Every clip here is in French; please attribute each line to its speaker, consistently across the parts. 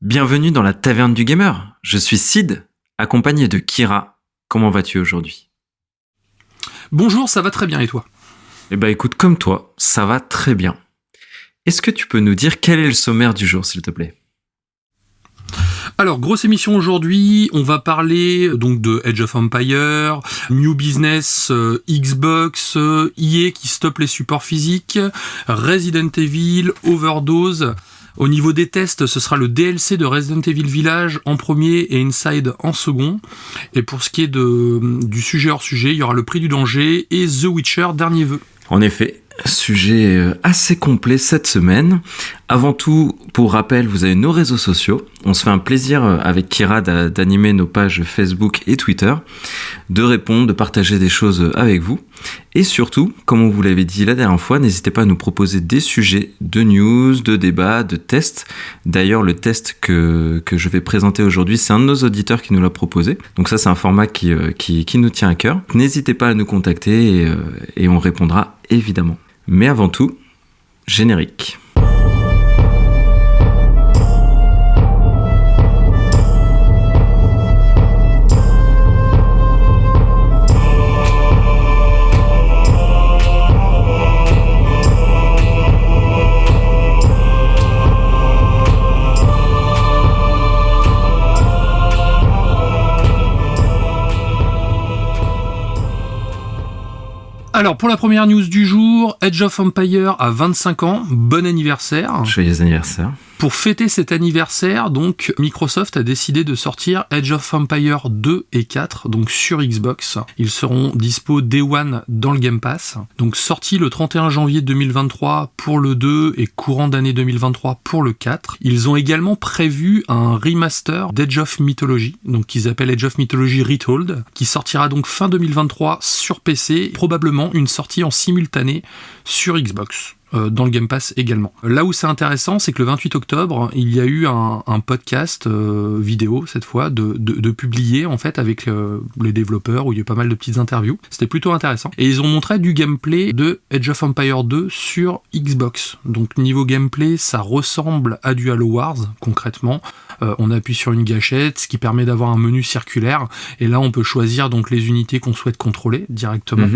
Speaker 1: Bienvenue dans la taverne du gamer. Je suis Sid, accompagné de Kira. Comment vas-tu aujourd'hui ?
Speaker 2: Bonjour, ça va très bien et toi ?
Speaker 1: Eh ben écoute, comme toi, ça va très bien. Est-ce que tu peux nous dire quel est le sommaire du jour, s'il te plaît ?
Speaker 2: Alors, grosse émission aujourd'hui, on va parler donc de Age of Empires, New Business, Xbox, EA qui stoppe les supports physiques, Resident Evil, Overdose. Au niveau des tests, ce sera le DLC de Resident Evil Village en premier et Inside en second. Et pour ce qui est du sujet hors sujet, il y aura le prix du danger et The Witcher dernier vœu.
Speaker 1: En effet, sujet assez complet cette semaine. Avant tout, pour rappel, vous avez nos réseaux sociaux. On se fait un plaisir avec Kira d'animer nos pages Facebook et Twitter, de répondre, de partager des choses avec vous. Et surtout, comme on vous l'avait dit la dernière fois, n'hésitez pas à nous proposer des sujets de news, de débats, de tests. D'ailleurs, le test que je vais présenter aujourd'hui, c'est un de nos auditeurs qui nous l'a proposé. Donc ça, c'est un format qui nous tient à cœur. N'hésitez pas à nous contacter et on répondra évidemment. Mais avant tout, générique.
Speaker 2: Alors, pour la première news du jour, Age of Empires a 25 ans, bon anniversaire.
Speaker 1: Joyeux anniversaire.
Speaker 2: Pour fêter cet anniversaire, donc, Microsoft a décidé de sortir Age of Empires 2 et 4, donc sur Xbox. Ils seront dispo Day One dans le Game Pass. Donc, sorti le 31 janvier 2023 pour le 2 et courant d'année 2023 pour le 4. Ils ont également prévu un remaster d'Age of Mythology, donc qu'ils appellent Age of Mythology Retold, qui sortira donc fin 2023 sur PC, probablement une sortie en simultané sur Xbox. Dans le Game Pass également. Là où c'est intéressant, c'est que le 28 octobre, il y a eu un podcast vidéo, cette fois, de publier, en fait, avec les développeurs, où il y a eu pas mal de petites interviews. C'était plutôt intéressant. Et ils ont montré du gameplay de Age of Empires 2 sur Xbox. Donc, niveau gameplay, ça ressemble à du Halo Wars, concrètement. On appuie sur une gâchette, ce qui permet d'avoir un menu circulaire. Et là, on peut choisir donc les unités qu'on souhaite contrôler directement.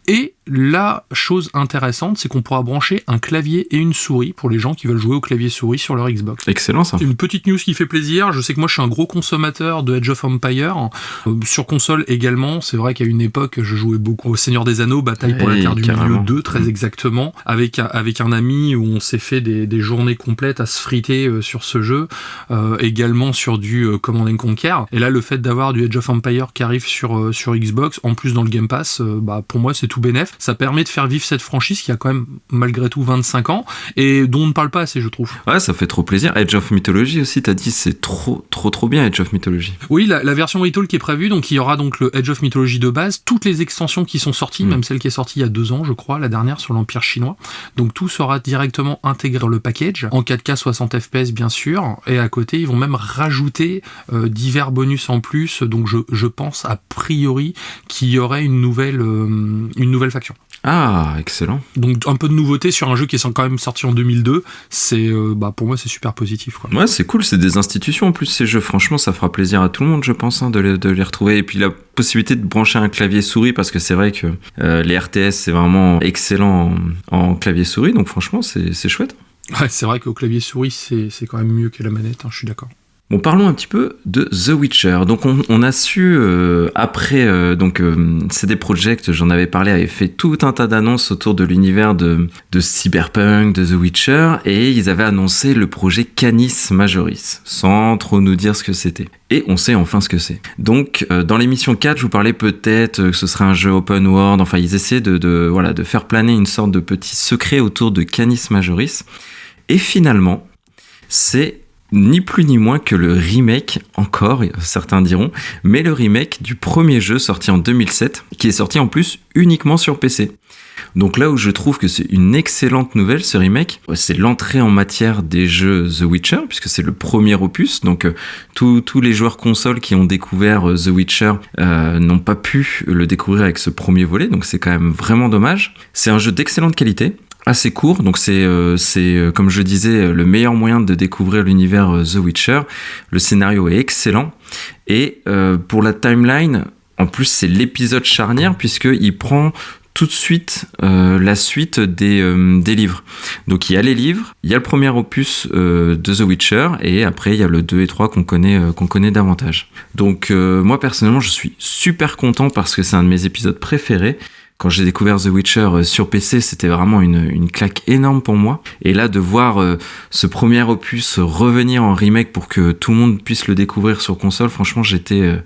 Speaker 2: Et la chose intéressante, c'est qu'on pourra brancher un clavier et une souris pour les gens qui veulent jouer au clavier-souris sur leur Xbox.
Speaker 1: Excellent ça.
Speaker 2: C'est une petite news qui fait plaisir. Je sais que moi je suis un gros consommateur de Age of Empires. Sur console également, c'est vrai qu'à une époque je jouais beaucoup au Seigneur des Anneaux, Bataille pour la Terre du Milieu 2, très exactement, avec un ami où on s'est fait des journées complètes à se friter sur ce jeu, également sur du Command & Conquer. Et là le fait d'avoir du Age of Empires qui arrive sur Xbox, en plus dans le Game Pass, pour moi c'est tout bénef. Ça permet de faire vivre cette franchise qui a quand même malgré tout 25 ans et dont on ne parle pas assez, je trouve.
Speaker 1: Ouais, ça fait trop plaisir. Age of Mythology aussi, t'as dit, c'est trop bien Age of Mythology.
Speaker 2: Oui, la version Retool qui est prévue, donc il y aura donc le Age of Mythology de base, toutes les extensions qui sont sorties, même celle qui est sortie il y a 2 ans, je crois, la dernière sur l'Empire chinois. Donc tout sera directement intégré dans le package, en 4K 60 FPS bien sûr, et à côté ils vont même rajouter divers bonus en plus, donc je pense a priori qu'il y aurait une nouvelle faction.
Speaker 1: Ah, excellent.
Speaker 2: Donc un peu de nouveauté sur un jeu qui est quand même sorti en 2002, c'est pour moi c'est super positif, quoi.
Speaker 1: Ouais, c'est cool, c'est des institutions en plus ces jeux, franchement ça fera plaisir à tout le monde je pense de les retrouver, et puis la possibilité de brancher un clavier souris, parce que c'est vrai que les RTS c'est vraiment excellent en clavier souris, donc franchement c'est chouette.
Speaker 2: Ouais, c'est vrai qu'au clavier souris c'est quand même mieux que la manette, je suis d'accord.
Speaker 1: Bon, parlons un petit peu de The Witcher. Donc, on a su, après, CD Projekt, j'en avais parlé, avait fait tout un tas d'annonces autour de l'univers de Cyberpunk, de The Witcher, et ils avaient annoncé le projet Canis Majoris, sans trop nous dire ce que c'était. Et on sait enfin ce que c'est. Donc, dans l'émission 4, je vous parlais peut-être que ce serait un jeu open world, enfin, ils essayaient de faire planer une sorte de petit secret autour de Canis Majoris. Et finalement, c'est ni plus ni moins que le remake, encore, certains diront, mais le remake du premier jeu sorti en 2007, qui est sorti en plus uniquement sur PC. Donc là où je trouve que c'est une excellente nouvelle, ce remake, c'est l'entrée en matière des jeux The Witcher, puisque c'est le premier opus, donc tous les joueurs consoles qui ont découvert The Witcher n'ont pas pu le découvrir avec ce premier volet, donc c'est quand même vraiment dommage. C'est un jeu d'excellente qualité, assez court, donc c'est comme je disais le meilleur moyen de découvrir l'univers The Witcher. Le scénario est excellent et pour la timeline, en plus c'est l'épisode charnière puisqu'il prend tout de suite la suite des livres. Donc il y a les livres, il y a le premier opus de The Witcher et après il y a le 2 et 3 qu'on connaît davantage. Donc moi personnellement je suis super content parce que c'est un de mes épisodes préférés. Quand j'ai découvert The Witcher sur PC, c'était vraiment une claque énorme pour moi. Et là, de voir ce premier opus revenir en remake pour que tout le monde puisse le découvrir sur console, franchement, j'étais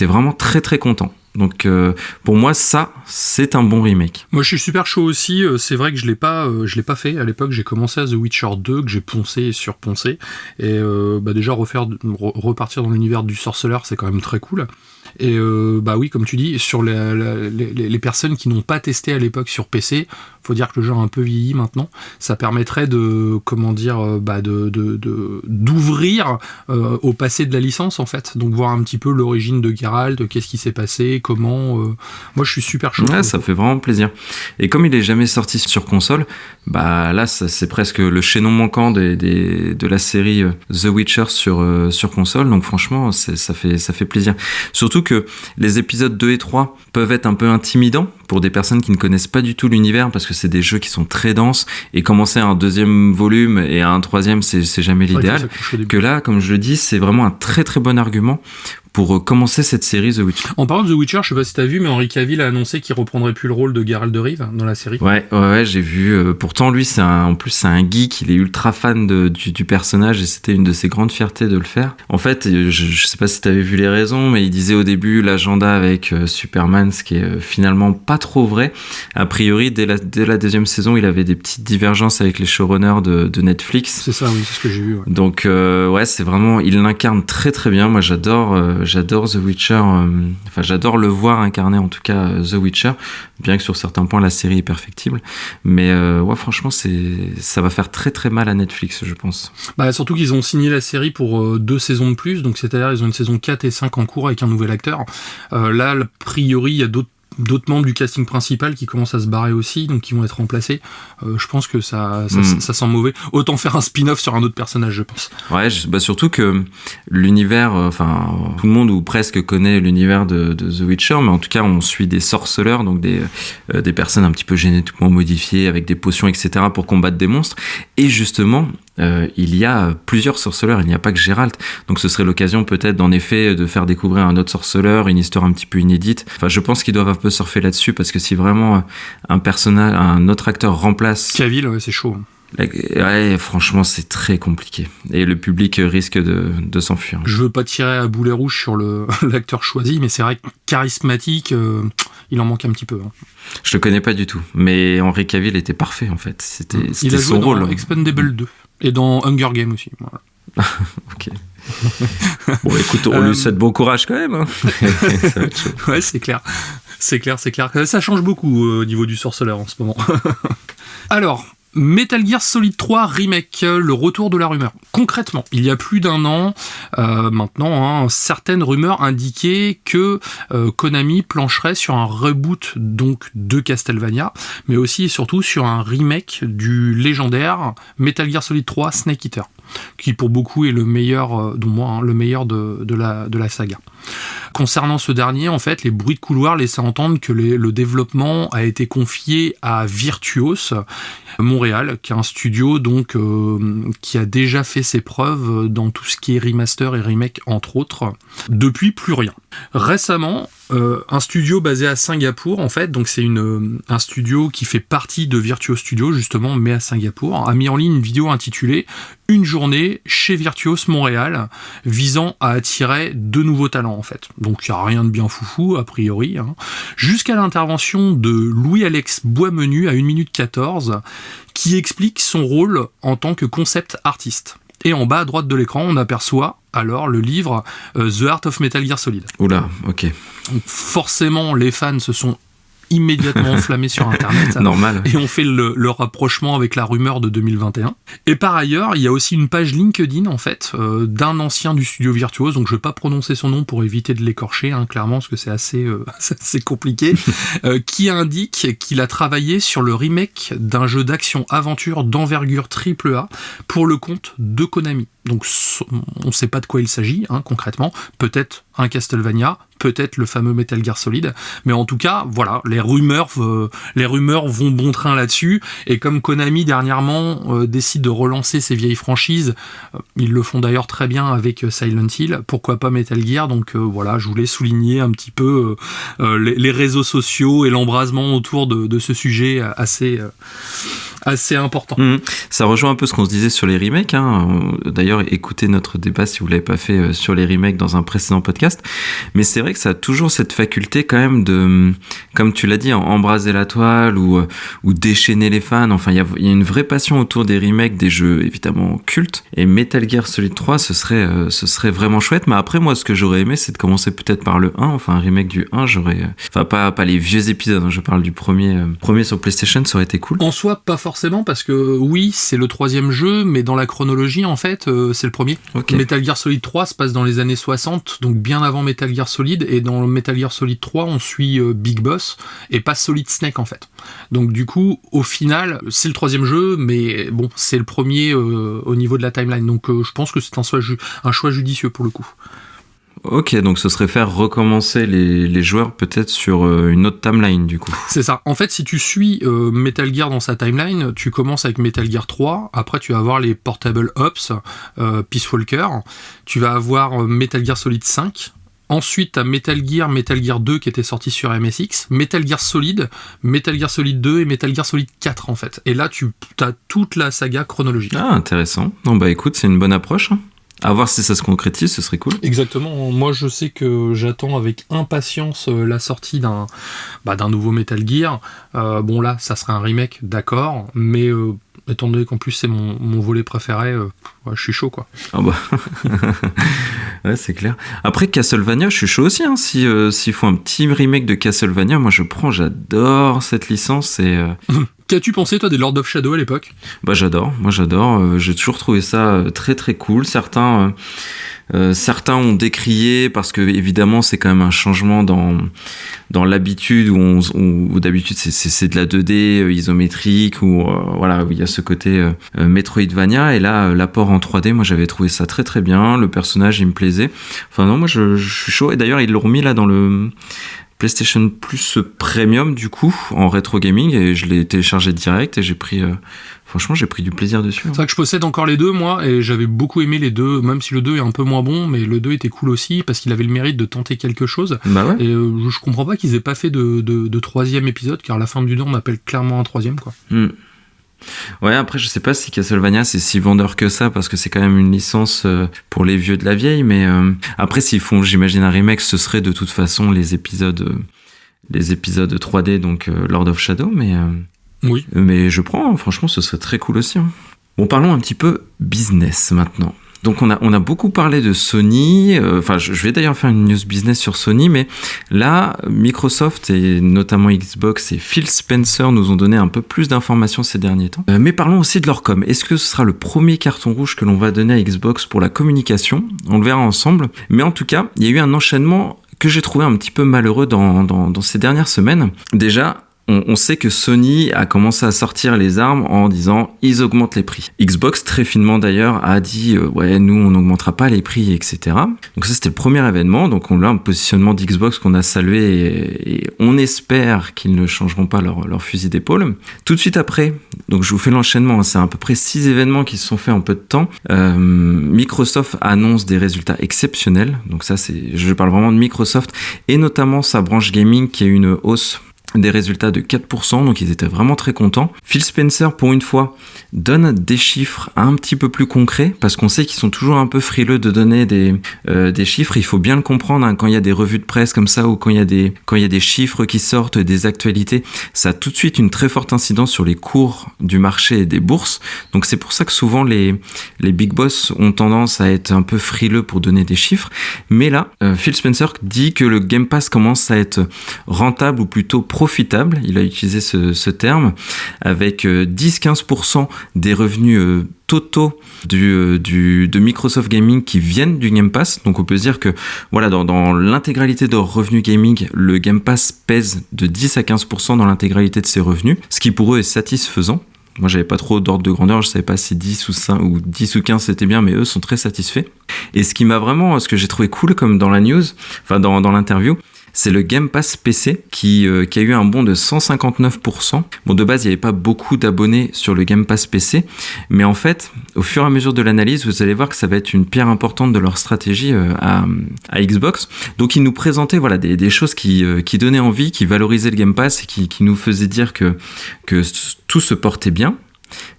Speaker 1: vraiment très très content. Donc pour moi, ça, c'est un bon remake.
Speaker 2: Moi, je suis super chaud aussi. C'est vrai que je l'ai pas fait. À l'époque, j'ai commencé à The Witcher 2, que j'ai poncé et surponcé. Et déjà, repartir dans l'univers du sorceleur, c'est quand même très cool. Et oui, comme tu dis, sur les personnes qui n'ont pas testé à l'époque sur PC, faut dire que le jeu a un peu vieilli maintenant. Ça permettrait d'ouvrir au passé de la licence en fait. Donc voir un petit peu l'origine de Geralt, qu'est-ce qui s'est passé, comment. Moi, je suis super chaud.
Speaker 1: Ouais, ça fait vraiment plaisir. Et comme il est jamais sorti sur console, là, c'est presque le chaînon manquant de la série The Witcher sur console. Donc franchement, ça fait plaisir. Surtout que les épisodes 2 et 3 peuvent être un peu intimidants pour des personnes qui ne connaissent pas du tout l'univers parce que c'est des jeux qui sont très denses et commencer à un deuxième volume et à un troisième, c'est jamais l'idéal. Que là, comme je le dis, c'est vraiment un très très bon argument pour commencer cette série The Witcher.
Speaker 2: En parlant de The Witcher, je sais pas si t'as vu, mais Henry Cavill a annoncé qu'il reprendrait plus le rôle de Geralt de Rive dans la série.
Speaker 1: Ouais, j'ai vu. Pourtant, lui, c'est un geek, il est ultra fan du personnage et c'était une de ses grandes fiertés de le faire. En fait, je sais pas si t'avais vu les raisons, mais il disait au début l'agenda avec Superman, ce qui est finalement pas trop vrai. A priori, dès la deuxième saison, il avait des petites divergences avec les showrunners de Netflix.
Speaker 2: C'est ça, oui, c'est ce que j'ai vu. Ouais.
Speaker 1: Donc, c'est vraiment, il l'incarne très très bien. Moi, j'adore The Witcher, j'adore le voir incarner en tout cas The Witcher, bien que sur certains points la série est perfectible, mais franchement ça va faire très très mal à Netflix, je pense.
Speaker 2: Surtout qu'ils ont signé la série pour 2 saisons de plus, donc c'est-à-dire ils ont une saison 4 et 5 en cours avec un nouvel acteur. Là, a priori, il y a d'autres membres du casting principal qui commencent à se barrer aussi, donc qui vont être remplacés. Je pense que ça sent mauvais. Autant faire un spin-off sur un autre personnage, je pense. Ouais,
Speaker 1: surtout que l'univers, tout le monde ou presque connaît l'univers de The Witcher, mais en tout cas, on suit des sorceleurs, donc des personnes un petit peu génétiquement modifiées avec des potions, etc. pour combattre des monstres. Et justement, il y a plusieurs sorceleurs, il n'y a pas que Geralt. Donc ce serait l'occasion peut-être d'en effet de faire découvrir un autre sorceleur, une histoire un petit peu inédite. Je pense qu'ils doivent un peu surfer là-dessus parce que si vraiment un autre acteur remplace
Speaker 2: Cavill, ouais, c'est chaud.
Speaker 1: Ouais, franchement, c'est très compliqué. Et le public risque de s'enfuir.
Speaker 2: Je veux pas tirer à boulet rouge sur l'acteur choisi, mais c'est vrai que charismatique, il en manque un petit peu. Hein.
Speaker 1: Je le connais pas du tout, mais Henry Cavill était parfait en fait. C'était
Speaker 2: il a joué
Speaker 1: son rôle.
Speaker 2: Dans Expendable 2 et dans Hunger Games aussi. Voilà.
Speaker 1: Ok. Bon, écoute, on lui souhaite bon courage quand même. Hein. Ça va être chaud.
Speaker 2: Ouais, c'est clair. C'est clair. Ça change beaucoup au niveau du sorceleur en ce moment. Alors, Metal Gear Solid 3 Remake, le retour de la rumeur. Concrètement, il y a plus d'un an maintenant, certaines rumeurs indiquaient que Konami plancherait sur un reboot donc de Castlevania, mais aussi et surtout sur un remake du légendaire Metal Gear Solid 3 Snake Eater, qui pour beaucoup est le meilleur, dont moi, le meilleur de la saga. Concernant ce dernier, en fait, les bruits de couloir laissaient entendre que le développement a été confié à Virtuos Montréal, qui est un studio donc qui a déjà fait ses preuves dans tout ce qui est remaster et remake entre autres. Depuis, plus rien. Récemment, un studio basé à Singapour, en fait, donc c'est un studio qui fait partie de Virtuos Studio justement, mais à Singapour, a mis en ligne une vidéo intitulée « Une journée chez Virtuos Montréal » visant à attirer de nouveaux talents en fait. Donc il n'y a rien de bien foufou a priori, jusqu'à l'intervention de Louis-Alex Boismenu à 1 minute 14 qui explique son rôle en tant que concept artiste. Et en bas à droite de l'écran, on aperçoit alors le livre The Art of Metal Gear Solid.
Speaker 1: Oula, ok.
Speaker 2: Donc, forcément, les fans se sont immédiatement enflammé sur Internet.
Speaker 1: Normal.
Speaker 2: Et on fait le rapprochement avec la rumeur de 2021. Et par ailleurs, il y a aussi une page LinkedIn, en fait, d'un ancien du studio Virtuose, donc je vais pas prononcer son nom pour éviter de l'écorcher, clairement, parce que c'est assez compliqué, qui indique qu'il a travaillé sur le remake d'un jeu d'action-aventure d'envergure AAA pour le compte de Konami. Donc on ne sait pas de quoi il s'agit concrètement, peut-être un Castlevania, peut-être le fameux Metal Gear Solid, mais en tout cas, voilà, les rumeurs vont bon train là-dessus, et comme Konami dernièrement décide de relancer ses vieilles franchises, ils le font d'ailleurs très bien avec Silent Hill, pourquoi pas Metal Gear, donc voilà, je voulais souligner un petit peu les réseaux sociaux et l'embrasement autour de ce sujet assez important.
Speaker 1: Ça rejoint un peu ce qu'on se disait sur les remakes. D'ailleurs, écoutez notre débat si vous l'avez pas fait sur les remakes dans un précédent podcast. Mais c'est vrai que ça a toujours cette faculté quand même de, comme tu l'as dit, embraser la toile ou déchaîner les fans. Enfin, il y a une vraie passion autour des remakes des jeux évidemment cultes. Et Metal Gear Solid 3, ce serait vraiment chouette. Mais après, moi, ce que j'aurais aimé, c'est de commencer peut-être par le 1. Enfin, un remake du 1, enfin, pas les vieux épisodes. Je parle du premier sur PlayStation, ça aurait été cool.
Speaker 2: En soi, pas forcément, parce que oui, c'est le 3e jeu, mais dans la chronologie, en fait, c'est le premier. Okay. Metal Gear Solid 3 se passe dans les années 60, donc bien avant Metal Gear Solid, et dans Metal Gear Solid 3, on suit Big Boss, et pas Solid Snake, en fait. Donc du coup, au final, c'est le 3e jeu, mais bon, c'est le premier au niveau de la timeline, donc je pense que c'est un choix judicieux pour le coup.
Speaker 1: Ok, donc ce serait faire recommencer les joueurs peut-être sur une autre timeline du coup.
Speaker 2: C'est ça. En fait, si tu suis Metal Gear dans sa timeline, tu commences avec Metal Gear 3, après tu vas avoir les Portable Ops, Peace Walker, tu vas avoir Metal Gear Solid 5, ensuite t'as Metal Gear 2 qui était sorti sur MSX, Metal Gear Solid 2 et Metal Gear Solid 4 en fait. Et là, tu as toute la saga chronologique.
Speaker 1: Ah, intéressant. Non, bah écoute, c'est une bonne approche. À voir si ça se concrétise, ce serait cool.
Speaker 2: Exactement. Moi, je sais que j'attends avec impatience la sortie d'un nouveau Metal Gear. Bon, là, ça serait un remake, d'accord, mais étant donné qu'en plus c'est mon volet préféré, je suis chaud, quoi.
Speaker 1: Ah bah. Ouais, c'est clair. Après, Castlevania, je suis chaud aussi. S'il faut un petit remake de Castlevania, moi j'adore cette licence.
Speaker 2: Qu'as-tu pensé, toi, des Lord of Shadow à l'époque ?
Speaker 1: Bah j'adore. J'ai toujours trouvé ça très très cool. Certains ont décrié parce que évidemment c'est quand même un changement dans l'habitude où d'habitude c'est de la 2D isométrique où il y a ce côté Metroidvania, et là l'apport en 3D, moi j'avais trouvé ça très très bien. Le personnage il me plaisait. Enfin non, moi je suis chaud, et d'ailleurs ils l'ont remis là dans le PlayStation Plus Premium du coup en rétro gaming, et je l'ai téléchargé direct et j'ai pris du plaisir dessus.
Speaker 2: C'est vrai que je possède encore les deux, moi, et j'avais beaucoup aimé les deux, même si le 2 est un peu moins bon, mais le 2 était cool aussi, parce qu'il avait le mérite de tenter quelque chose.
Speaker 1: Bah ouais.
Speaker 2: Et je comprends pas qu'ils aient pas fait de 3e épisode, car la fin du 2, on appelle clairement un 3e, quoi.
Speaker 1: Ouais, après, je sais pas si Castlevania c'est si vendeur que ça, parce que c'est quand même une licence pour les vieux de la vieille, mais après, s'ils font, j'imagine, un remake, ce serait de toute façon les épisodes 3D, donc Lord of Shadow, mais...
Speaker 2: Oui.
Speaker 1: Mais je prends, franchement, ce serait très cool aussi. Bon, parlons un petit peu business maintenant. Donc on a beaucoup parlé de Sony, je vais d'ailleurs faire une news business sur Sony, mais là, Microsoft et notamment Xbox et Phil Spencer nous ont donné un peu plus d'informations ces derniers temps. Mais parlons aussi de leur com. Est-ce que ce sera le premier carton rouge que l'on va donner à Xbox pour la communication ? On le verra ensemble. Mais en tout cas, il y a eu un enchaînement que j'ai trouvé un petit peu malheureux dans ces dernières semaines. Déjà, on sait que Sony a commencé à sortir les armes en disant ils augmentent les prix. Xbox, très finement d'ailleurs, a dit nous on n'augmentera pas les prix, etc. Donc ça c'était le premier événement. Donc on a un positionnement d'Xbox qu'on a salué, et on espère qu'ils ne changeront pas leur fusil d'épaule. Tout de suite après, donc je vous fais l'enchaînement, c'est à peu près 6 événements qui se sont faits en peu de temps. Microsoft annonce des résultats exceptionnels. Donc ça je parle vraiment de Microsoft, et notamment sa branche gaming qui a eu une hausse des résultats de 4%, donc ils étaient vraiment très contents. Phil Spencer, pour une fois, donne des chiffres un petit peu plus concrets, parce qu'on sait qu'ils sont toujours un peu frileux de donner des chiffres. Il faut bien le comprendre, quand il y a des revues de presse comme ça, ou quand il y a des chiffres qui sortent, des actualités, ça a tout de suite une très forte incidence sur les cours du marché et des bourses. Donc c'est pour ça que souvent les big boss ont tendance à être un peu frileux pour donner des chiffres. Mais là, Phil Spencer dit que le Game Pass commence à être rentable, ou plutôt profitable, il a utilisé ce terme, avec 10-15% des revenus totaux de Microsoft Gaming qui viennent du Game Pass. Donc on peut se dire que voilà, dans l'intégralité de leurs revenus gaming, le Game Pass pèse de 10 à 15% dans l'intégralité de ses revenus, ce qui pour eux est satisfaisant. Moi, j'avais pas trop d'ordre de grandeur, je savais pas si 10 ou 5 ou 10 ou 15 c'était bien, mais eux sont très satisfaits. Et ce que j'ai trouvé cool comme dans la news, enfin dans l'interview, c'est le Game Pass PC qui a eu un bond de 159%. Bon, de base, il n'y avait pas beaucoup d'abonnés sur le Game Pass PC, mais en fait, au fur et à mesure de l'analyse, vous allez voir que ça va être une pierre importante de leur stratégie à Xbox. Donc, ils nous présentaient voilà, des choses qui donnaient envie, qui valorisaient le Game Pass et qui nous faisaient dire que tout se portait bien.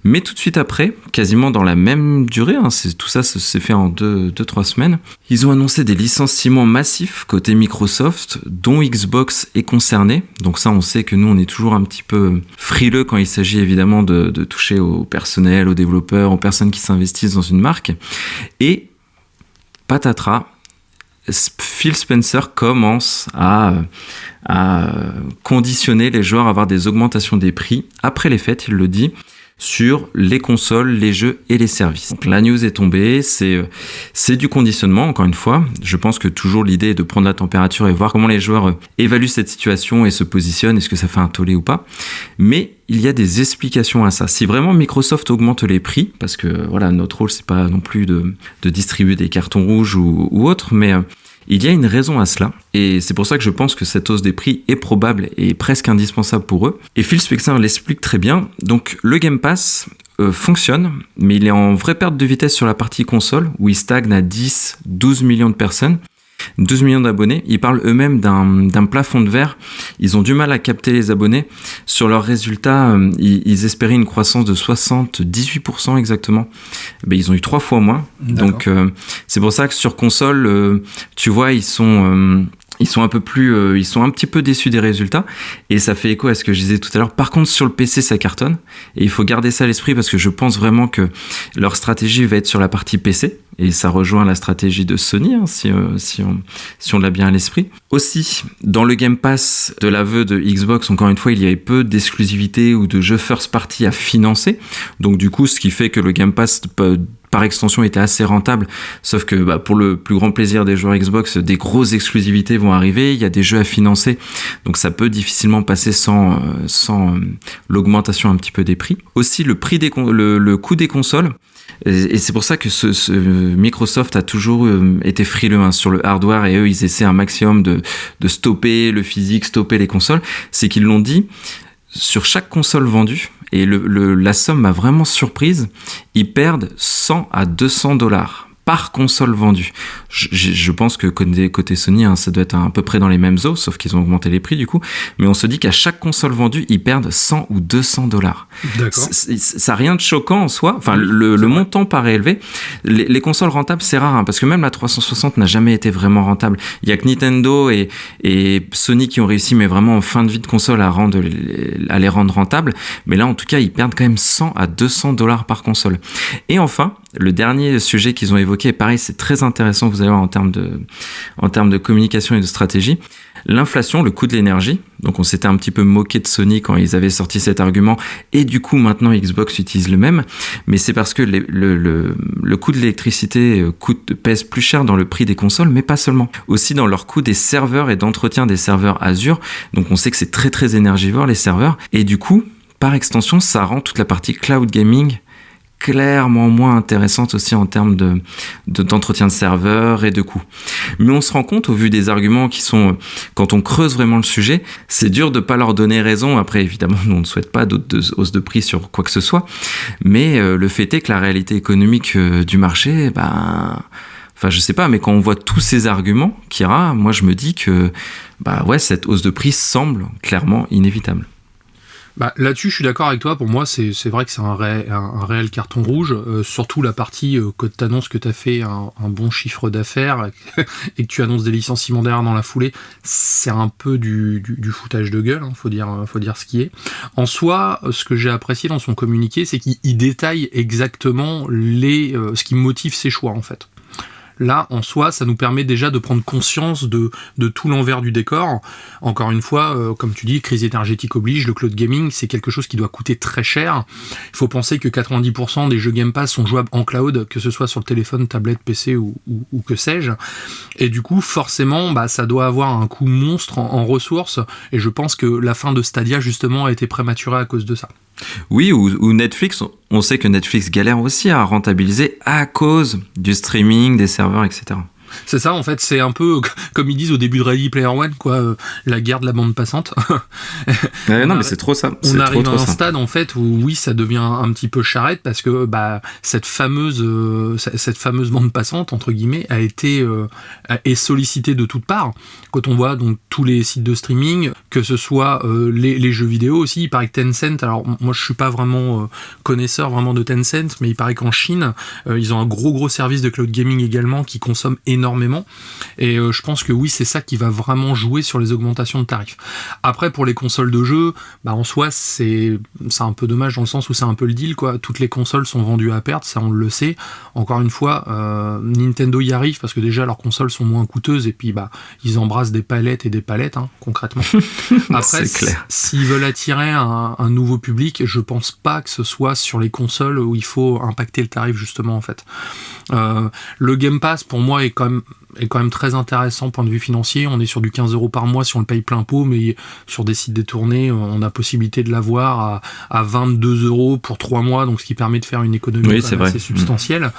Speaker 1: Mais tout de suite après, quasiment dans la même durée, tout ça s'est fait en 2-3 semaines, ils ont annoncé des licenciements massifs côté Microsoft, dont Xbox est concerné. Donc ça, on sait que nous, on est toujours un petit peu frileux quand il s'agit évidemment de toucher au personnel, aux développeurs, aux personnes qui s'investissent dans une marque. Et patatras, Phil Spencer commence à conditionner les joueurs à avoir des augmentations des prix après les fêtes, il le dit, sur les consoles, les jeux et les services. Donc la news est tombée, c'est du conditionnement, encore une fois. Je pense que toujours l'idée est de prendre la température et voir comment les joueurs évaluent cette situation et se positionnent, est-ce que ça fait un tollé ou pas. Mais il y a des explications à ça. Si vraiment Microsoft augmente les prix, parce que voilà, notre rôle c'est pas non plus de distribuer des cartons rouges ou autre, mais il y a une raison à cela, et c'est pour ça que je pense que cette hausse des prix est probable et presque indispensable pour eux. Et Phil Spencer l'explique très bien. Donc le Game Pass fonctionne, mais il est en vraie perte de vitesse sur la partie console, où il stagne à 10-12 millions de personnes. 12 millions d'abonnés, ils parlent eux-mêmes d'un plafond de verre. Ils ont du mal à capter les abonnés. Sur leurs résultats, ils espéraient une croissance de 78% exactement. Ben, ils ont eu 3 fois moins. D'accord. Donc c'est pour ça que sur console, tu vois, ils sont un petit peu déçus des résultats, et ça fait écho à ce que je disais tout à l'heure. Par contre, sur le PC, ça cartonne, et il faut garder ça à l'esprit parce que je pense vraiment que leur stratégie va être sur la partie PC, et ça rejoint la stratégie de Sony, si on l'a bien à l'esprit. Aussi, dans le Game Pass de l'aveu de Xbox, encore une fois, il y avait peu d'exclusivité ou de jeux first party à financer, donc du coup, ce qui fait que le Game Pass par extension était assez rentable, sauf que pour le plus grand plaisir des joueurs Xbox, des grosses exclusivités vont arriver, il y a des jeux à financer, donc ça peut difficilement passer sans l'augmentation un petit peu des prix. Aussi le coût des consoles, et c'est pour ça que Microsoft a toujours été frileux sur le hardware, et eux ils essaient un maximum de stopper le physique, stopper les consoles, c'est qu'ils l'ont dit, sur chaque console vendue, et la somme m'a vraiment surprise, ils perdent 100 à 200 dollars par console vendue. Je pense que côté Sony, ça doit être à peu près dans les mêmes eaux, sauf qu'ils ont augmenté les prix du coup, mais on se dit qu'à chaque console vendue, ils perdent 100 ou 200 dollars. D'accord. Ça n'a rien de choquant en soi, enfin le montant paraît élevé. Les consoles rentables, c'est rare, parce que même la 360 n'a jamais été vraiment rentable. Il y a que Nintendo et Sony qui ont réussi, mais vraiment en fin de vie de console à les rendre rentables, mais là en tout cas, ils perdent quand même 100 à 200 dollars par console. Et enfin, le dernier sujet qu'ils ont évoqué, et pareil, c'est très intéressant, vous allez voir en termes de communication et de stratégie, l'inflation, le coût de l'énergie. Donc on s'était un petit peu moqué de Sony quand ils avaient sorti cet argument, et du coup maintenant Xbox utilise le même, mais c'est parce que le coût de l'électricité pèse plus cher dans le prix des consoles, mais pas seulement. Aussi dans leur coût des serveurs et d'entretien des serveurs Azure, donc on sait que c'est très très énergivore les serveurs, et du coup, par extension, ça rend toute la partie cloud gaming clairement moins intéressante aussi en termes d'entretien de serveur et de coûts. Mais on se rend compte, au vu des arguments qui sont, quand on creuse vraiment le sujet, c'est dur de pas leur donner raison. Après, évidemment, nous, on ne souhaite pas d'autres hausses de prix sur quoi que ce soit, mais le fait est que la réalité économique du marché, je sais pas, mais quand on voit tous ces arguments qu'il y aura, moi, je me dis que, cette hausse de prix semble clairement inévitable.
Speaker 2: Là-dessus, je suis d'accord avec toi. Pour moi, c'est vrai que c'est un réel carton rouge. Surtout la partie quand tu annonces que tu as fait un bon chiffre d'affaires et que tu annonces des licenciements derrière dans la foulée, c'est un peu du foutage de gueule. Faut dire ce qui est. En soi, ce que j'ai apprécié dans son communiqué, c'est qu'il détaille exactement ce qui motive ses choix en fait. Là, en soi, ça nous permet déjà de prendre conscience de tout l'envers du décor. Encore une fois, comme tu dis, crise énergétique oblige, le cloud gaming, c'est quelque chose qui doit coûter très cher. Il faut penser que 90% des jeux Game Pass sont jouables en cloud, que ce soit sur le téléphone, tablette, PC ou que sais-je. Et du coup, forcément, ça doit avoir un coût monstre en ressources. Et je pense que la fin de Stadia, justement, a été prématurée à cause de ça.
Speaker 1: Oui, ou Netflix, on sait que Netflix galère aussi à rentabiliser à cause du streaming, des serveurs, etc.
Speaker 2: C'est ça, en fait, c'est un peu comme ils disent au début de Ready Player One, quoi, la guerre de la bande passante.
Speaker 1: Non, mais c'est trop ça.
Speaker 2: On arrive à un stade, en fait, où oui, ça devient un petit peu charrette parce que cette fameuse bande passante, entre guillemets, est sollicitée de toutes parts. Quand on voit donc tous les sites de streaming, que ce soit les jeux vidéo aussi, il paraît que Tencent, alors moi je suis pas vraiment connaisseur vraiment de Tencent, mais il paraît qu'en Chine, ils ont un gros service de cloud gaming également qui consomme énormément, et je pense que oui, c'est ça qui va vraiment jouer sur les augmentations de tarifs. Après, pour les consoles de jeux, en soi c'est un peu dommage dans le sens où c'est un peu le deal, quoi. Toutes les consoles sont vendues à perte, ça on le sait. Encore une fois, Nintendo y arrive parce que déjà leurs consoles sont moins coûteuses, et puis ils embrassent des palettes et des palettes, hein, concrètement. Après, s'ils veulent attirer un nouveau public, je pense pas que ce soit sur les consoles où il faut impacter le tarif, justement, en fait. Le Game Pass, pour moi, est quand même très intéressant point de vue financier. On est sur du 15 € par mois si on le paye plein pot, mais sur des sites détournés, on a possibilité de l'avoir à 22 € pour 3 mois, donc ce qui permet de faire une économie assez substantielle.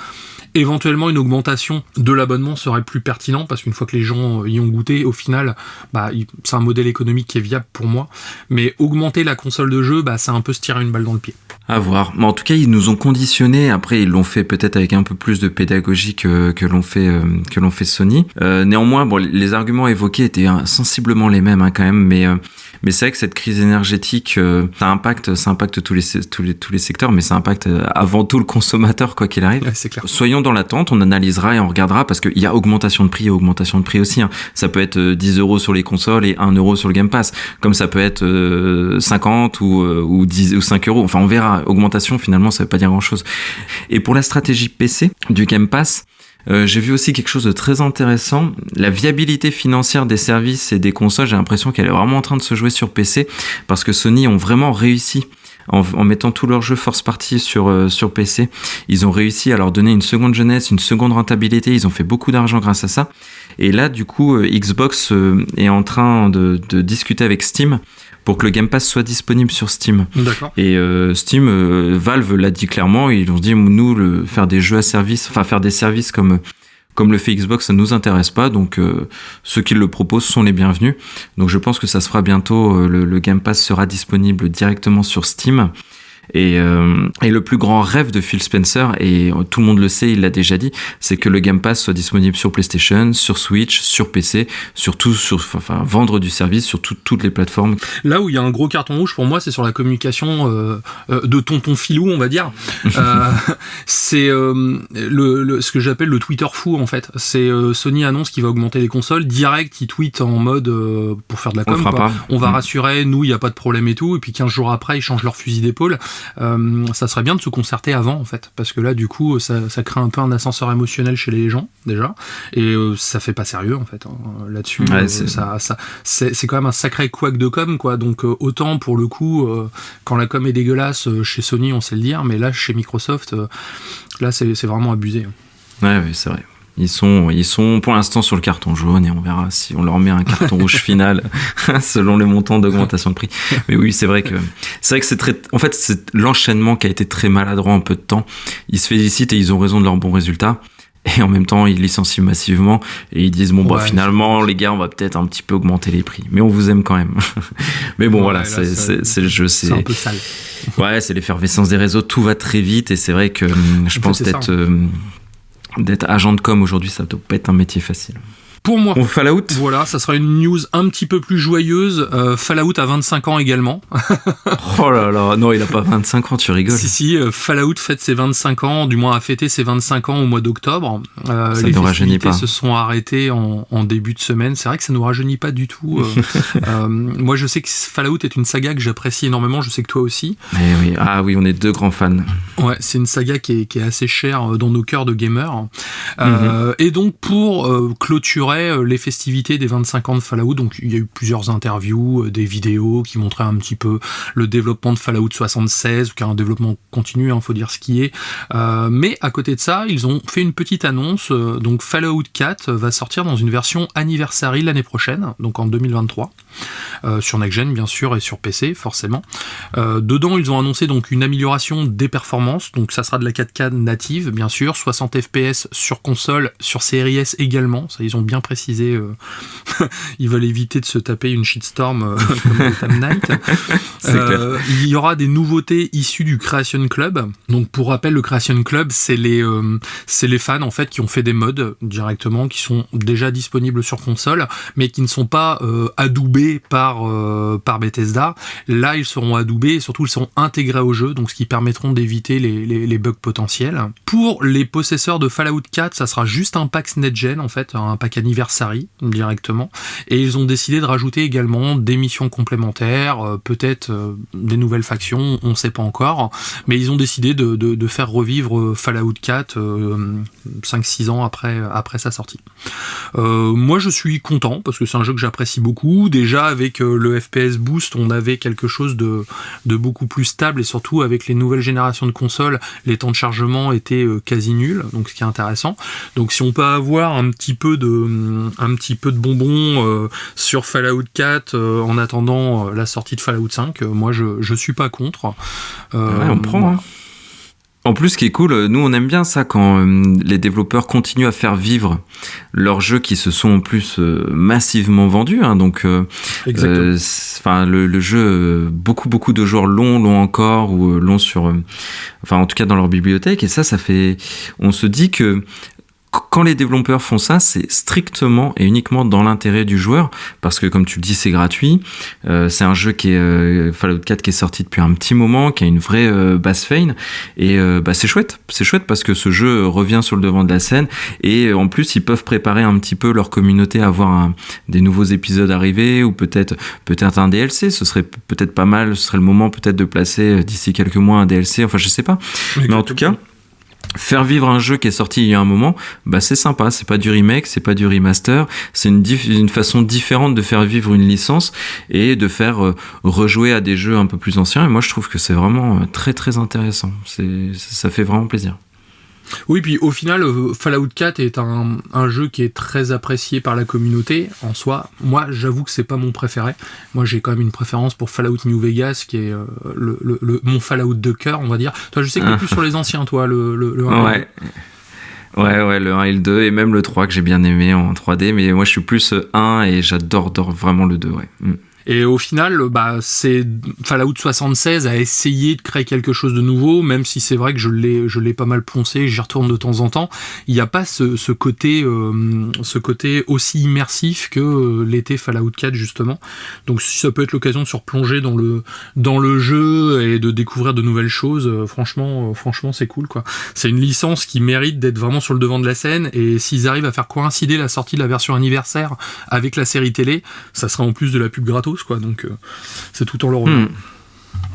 Speaker 2: Éventuellement, une augmentation de l'abonnement serait plus pertinent parce qu'une fois que les gens y ont goûté, au final, c'est un modèle économique qui est viable pour moi. Mais augmenter la console de jeu, c'est un peu se tirer une balle dans le pied.
Speaker 1: À voir. Mais en tout cas, ils nous ont conditionnés. Après, ils l'ont fait peut-être avec un peu plus de pédagogie que l'ont fait Sony. Néanmoins, les arguments évoqués étaient sensiblement les mêmes, quand même. Mais c'est vrai que cette crise énergétique, ça impacte tous les secteurs, mais ça impacte avant tout le consommateur, quoi qu'il arrive.
Speaker 2: Ouais, c'est clair.
Speaker 1: Soyons dans l'attente, on analysera et on regardera, parce qu'il y a augmentation de prix et augmentation de prix aussi, hein. Ça peut être 10 € sur les consoles et 1 € sur le Game Pass, comme ça peut être 50 ou 10 ou 5 €. Enfin, on verra. Augmentation, finalement, ça veut pas dire grand-chose. Et pour la stratégie PC du Game Pass, j'ai vu aussi quelque chose de très intéressant. La viabilité financière des services et des consoles, j'ai l'impression qu'elle est vraiment en train de se jouer sur PC, parce que Sony ont vraiment réussi en mettant tous leurs jeux first party sur PC. Ils ont réussi à leur donner une seconde jeunesse, une seconde rentabilité. Ils ont fait beaucoup d'argent grâce à ça. Et là, du coup, Xbox est en train de discuter avec Steam pour que le Game Pass soit disponible sur Steam.
Speaker 2: D'accord.
Speaker 1: Et Steam, Valve l'a dit clairement, ils ont dit, nous, faire des jeux à service, enfin faire des services comme le fait Xbox, ça ne nous intéresse pas, donc ceux qui le proposent sont les bienvenus. Donc je pense que ça se fera bientôt, le Game Pass sera disponible directement sur Steam. Et le plus grand rêve de Phil Spencer, et tout le monde le sait, il l'a déjà dit, c'est que le Game Pass soit disponible sur PlayStation, sur Switch, sur PC, vendre du service sur toutes les plateformes.
Speaker 2: Là où il y a un gros carton rouge pour moi, c'est sur la communication de tonton Philou, on va dire. C'est ce que j'appelle le Twitter fou, en fait. C'est Sony annonce qu'il va augmenter les consoles, direct il tweet en mode pour faire de la com, on va rassurer, nous il n'y a pas de problème et tout, et puis 15 jours après ils changent leur fusil d'épaule. Ça serait bien de se concerter avant, en fait, parce que là du coup ça crée un peu un ascenseur émotionnel chez les gens déjà, et ça fait pas sérieux, en fait, hein. Là-dessus, ouais, c'est quand même un sacré couac de com, quoi. Donc autant pour le coup quand la com est dégueulasse chez Sony, on sait le dire, mais là chez Microsoft là c'est vraiment abusé.
Speaker 1: Ouais, c'est vrai. Ils sont pour l'instant sur le carton jaune, et on verra si on leur met un carton rouge final selon les montants d'augmentation de prix. Mais oui, c'est vrai que c'est l'enchaînement qui a été très maladroit en peu de temps. Ils se félicitent et ils ont raison de leurs bons résultats. Et en même temps, ils licencient massivement et ils disent finalement, les gars, on va peut-être un petit peu augmenter les prix. Mais on vous aime quand même. Mais bon, voilà, c'est le jeu.
Speaker 2: C'est un peu sale.
Speaker 1: Ouais, c'est l'effervescence des réseaux. Tout va très vite, et c'est vrai que je pense d'être agent de com aujourd'hui, ça doit pas être un métier facile.
Speaker 2: Pour moi.
Speaker 1: Bon, Fallout.
Speaker 2: Voilà, ça sera une news un petit peu plus joyeuse. Fallout a 25 ans également.
Speaker 1: Oh là là, non, il a pas 25 ans, tu rigoles.
Speaker 2: Si, Fallout fête ses 25 ans, du moins a fêté ses 25 ans au mois d'octobre. Les festivités se sont arrêtées en début de semaine. C'est vrai que ça nous rajeunit pas du tout. Moi, je sais que Fallout est une saga que j'apprécie énormément. Je sais que toi aussi.
Speaker 1: Oui. Ah oui, on est deux grands fans.
Speaker 2: Ouais, c'est une saga qui est assez chère dans nos cœurs de gamers. Et donc, pour clôturer les festivités des 25 ans de Fallout, donc il y a eu plusieurs interviews, des vidéos qui montraient un petit peu le développement de Fallout 76, qui est un développement continu, faut dire ce qui est. Mais à côté de ça, ils ont fait une petite annonce. Donc Fallout 4 va sortir dans une version Anniversary l'année prochaine, donc en 2023, sur Next Gen bien sûr et sur PC forcément. Dedans, ils ont annoncé donc une amélioration des performances, donc ça sera de la 4K native bien sûr, 60 FPS sur console, sur Series S également, ça ils ont bien précisé. Ils veulent éviter de se taper une shitstorm comme Gotham Knight. Il y aura des nouveautés issues du Creation Club. Donc pour rappel, le Creation Club, c'est les fans en fait qui ont fait des mods directement, qui sont déjà disponibles sur console, mais qui ne sont pas adoubés par Bethesda. Là, ils seront adoubés et surtout ils seront intégrés au jeu, donc ce qui permettront d'éviter les bugs potentiels. Pour les possesseurs de Fallout 4, ça sera juste un pack Next-Gen en fait, un pack Anniversary directement. Et ils ont décidé de rajouter également des missions complémentaires, peut-être des nouvelles factions, on ne sait pas encore, mais ils ont décidé de faire revivre Fallout 4 5-6 ans après sa sortie. Moi je suis content parce que c'est un jeu que j'apprécie beaucoup. Déjà avec le FPS Boost, on avait quelque chose de beaucoup plus stable, et surtout avec les nouvelles générations de consoles, les temps de chargement étaient quasi nuls, donc ce qui est intéressant. Donc si on peut avoir un petit peu de bonbons sur Fallout 4 en attendant la sortie de Fallout 5, moi je suis pas contre.
Speaker 1: Ouais, on prend, hein. En plus, ce qui est cool, nous on aime bien ça quand les développeurs continuent à faire vivre leurs jeux qui se sont en plus massivement vendus. Donc, le jeu, beaucoup de joueurs l'ont encore ou l'ont sur, en tout cas dans leur bibliothèque. Et ça fait, on se dit que quand les développeurs font ça, c'est strictement et uniquement dans l'intérêt du joueur, parce que comme tu le dis, c'est gratuit. C'est un jeu qui est Fallout 4 qui est sorti depuis un petit moment, qui a une vraie base fame, et c'est chouette parce que ce jeu revient sur le devant de la scène, et en plus ils peuvent préparer un petit peu leur communauté à voir des nouveaux épisodes arriver, ou peut-être un DLC. Ce serait peut-être pas mal, ce serait le moment peut-être de placer d'ici quelques mois un DLC, je sais pas. Mais en tout cas, faire vivre un jeu qui est sorti il y a un moment, c'est sympa. C'est pas du remake, c'est pas du remaster, c'est une façon différente de faire vivre une licence et de faire rejouer à des jeux un peu plus anciens. Et moi, je trouve que c'est vraiment très très intéressant. Ça fait vraiment plaisir.
Speaker 2: Oui, puis au final, Fallout 4 est un jeu qui est très apprécié par la communauté en soi. Moi, j'avoue que c'est pas mon préféré. Moi, j'ai quand même une préférence pour Fallout New Vegas, qui est mon Fallout de cœur, on va dire. Toi, je sais que t'es plus sur les anciens, toi, le 1
Speaker 1: ouais. Ouais, le 1 et le 2, et même le 3 que j'ai bien aimé en 3D, mais moi je suis plus 1 et j'adore vraiment le 2, ouais.
Speaker 2: Et au final, c'est Fallout 76 a essayé de créer quelque chose de nouveau, même si c'est vrai que je l'ai pas mal poncé, j'y retourne de temps en temps. Il n'y a pas ce côté aussi immersif que l'était Fallout 4 justement. Donc si ça peut être l'occasion de se replonger dans le jeu et de découvrir de nouvelles choses, franchement c'est cool quoi. C'est une licence qui mérite d'être vraiment sur le devant de la scène, et s'ils arrivent à faire coïncider la sortie de la version anniversaire avec la série télé, ça sera en plus de la pub gratos quoi, donc c'est tout en leur honneur.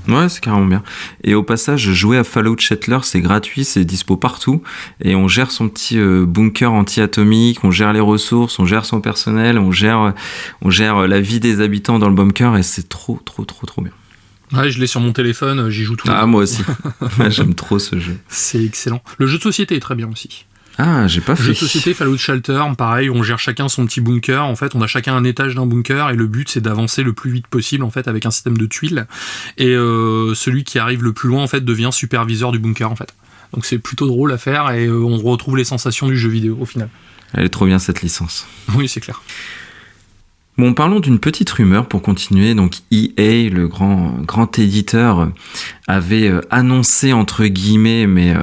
Speaker 1: Ouais, c'est carrément bien. Et au passage, jouer à Fallout Shelter, c'est gratuit, c'est dispo partout, et on gère son petit bunker anti-atomique, on gère les ressources, on gère son personnel, on gère la vie des habitants dans le bunker, et c'est trop bien.
Speaker 2: Ouais, je l'ai sur mon téléphone, j'y joue tout le temps.
Speaker 1: Ah, moi aussi. J'aime trop ce jeu.
Speaker 2: C'est excellent. Le jeu de société est très bien aussi.
Speaker 1: Ah, j'ai pas fait.
Speaker 2: Jeu de société Fallout Shelter, pareil, on gère chacun son petit bunker. En fait, on a chacun un étage d'un bunker, et le but c'est d'avancer le plus vite possible en fait avec un système de tuiles. Et celui qui arrive le plus loin en fait devient superviseur du bunker en fait. Donc c'est plutôt drôle à faire, et on retrouve les sensations du jeu vidéo au final.
Speaker 1: Elle est trop bien cette licence.
Speaker 2: Oui, c'est clair.
Speaker 1: Bon, parlons d'une petite rumeur pour continuer. Donc EA, le grand éditeur, avait annoncé entre guillemets, mais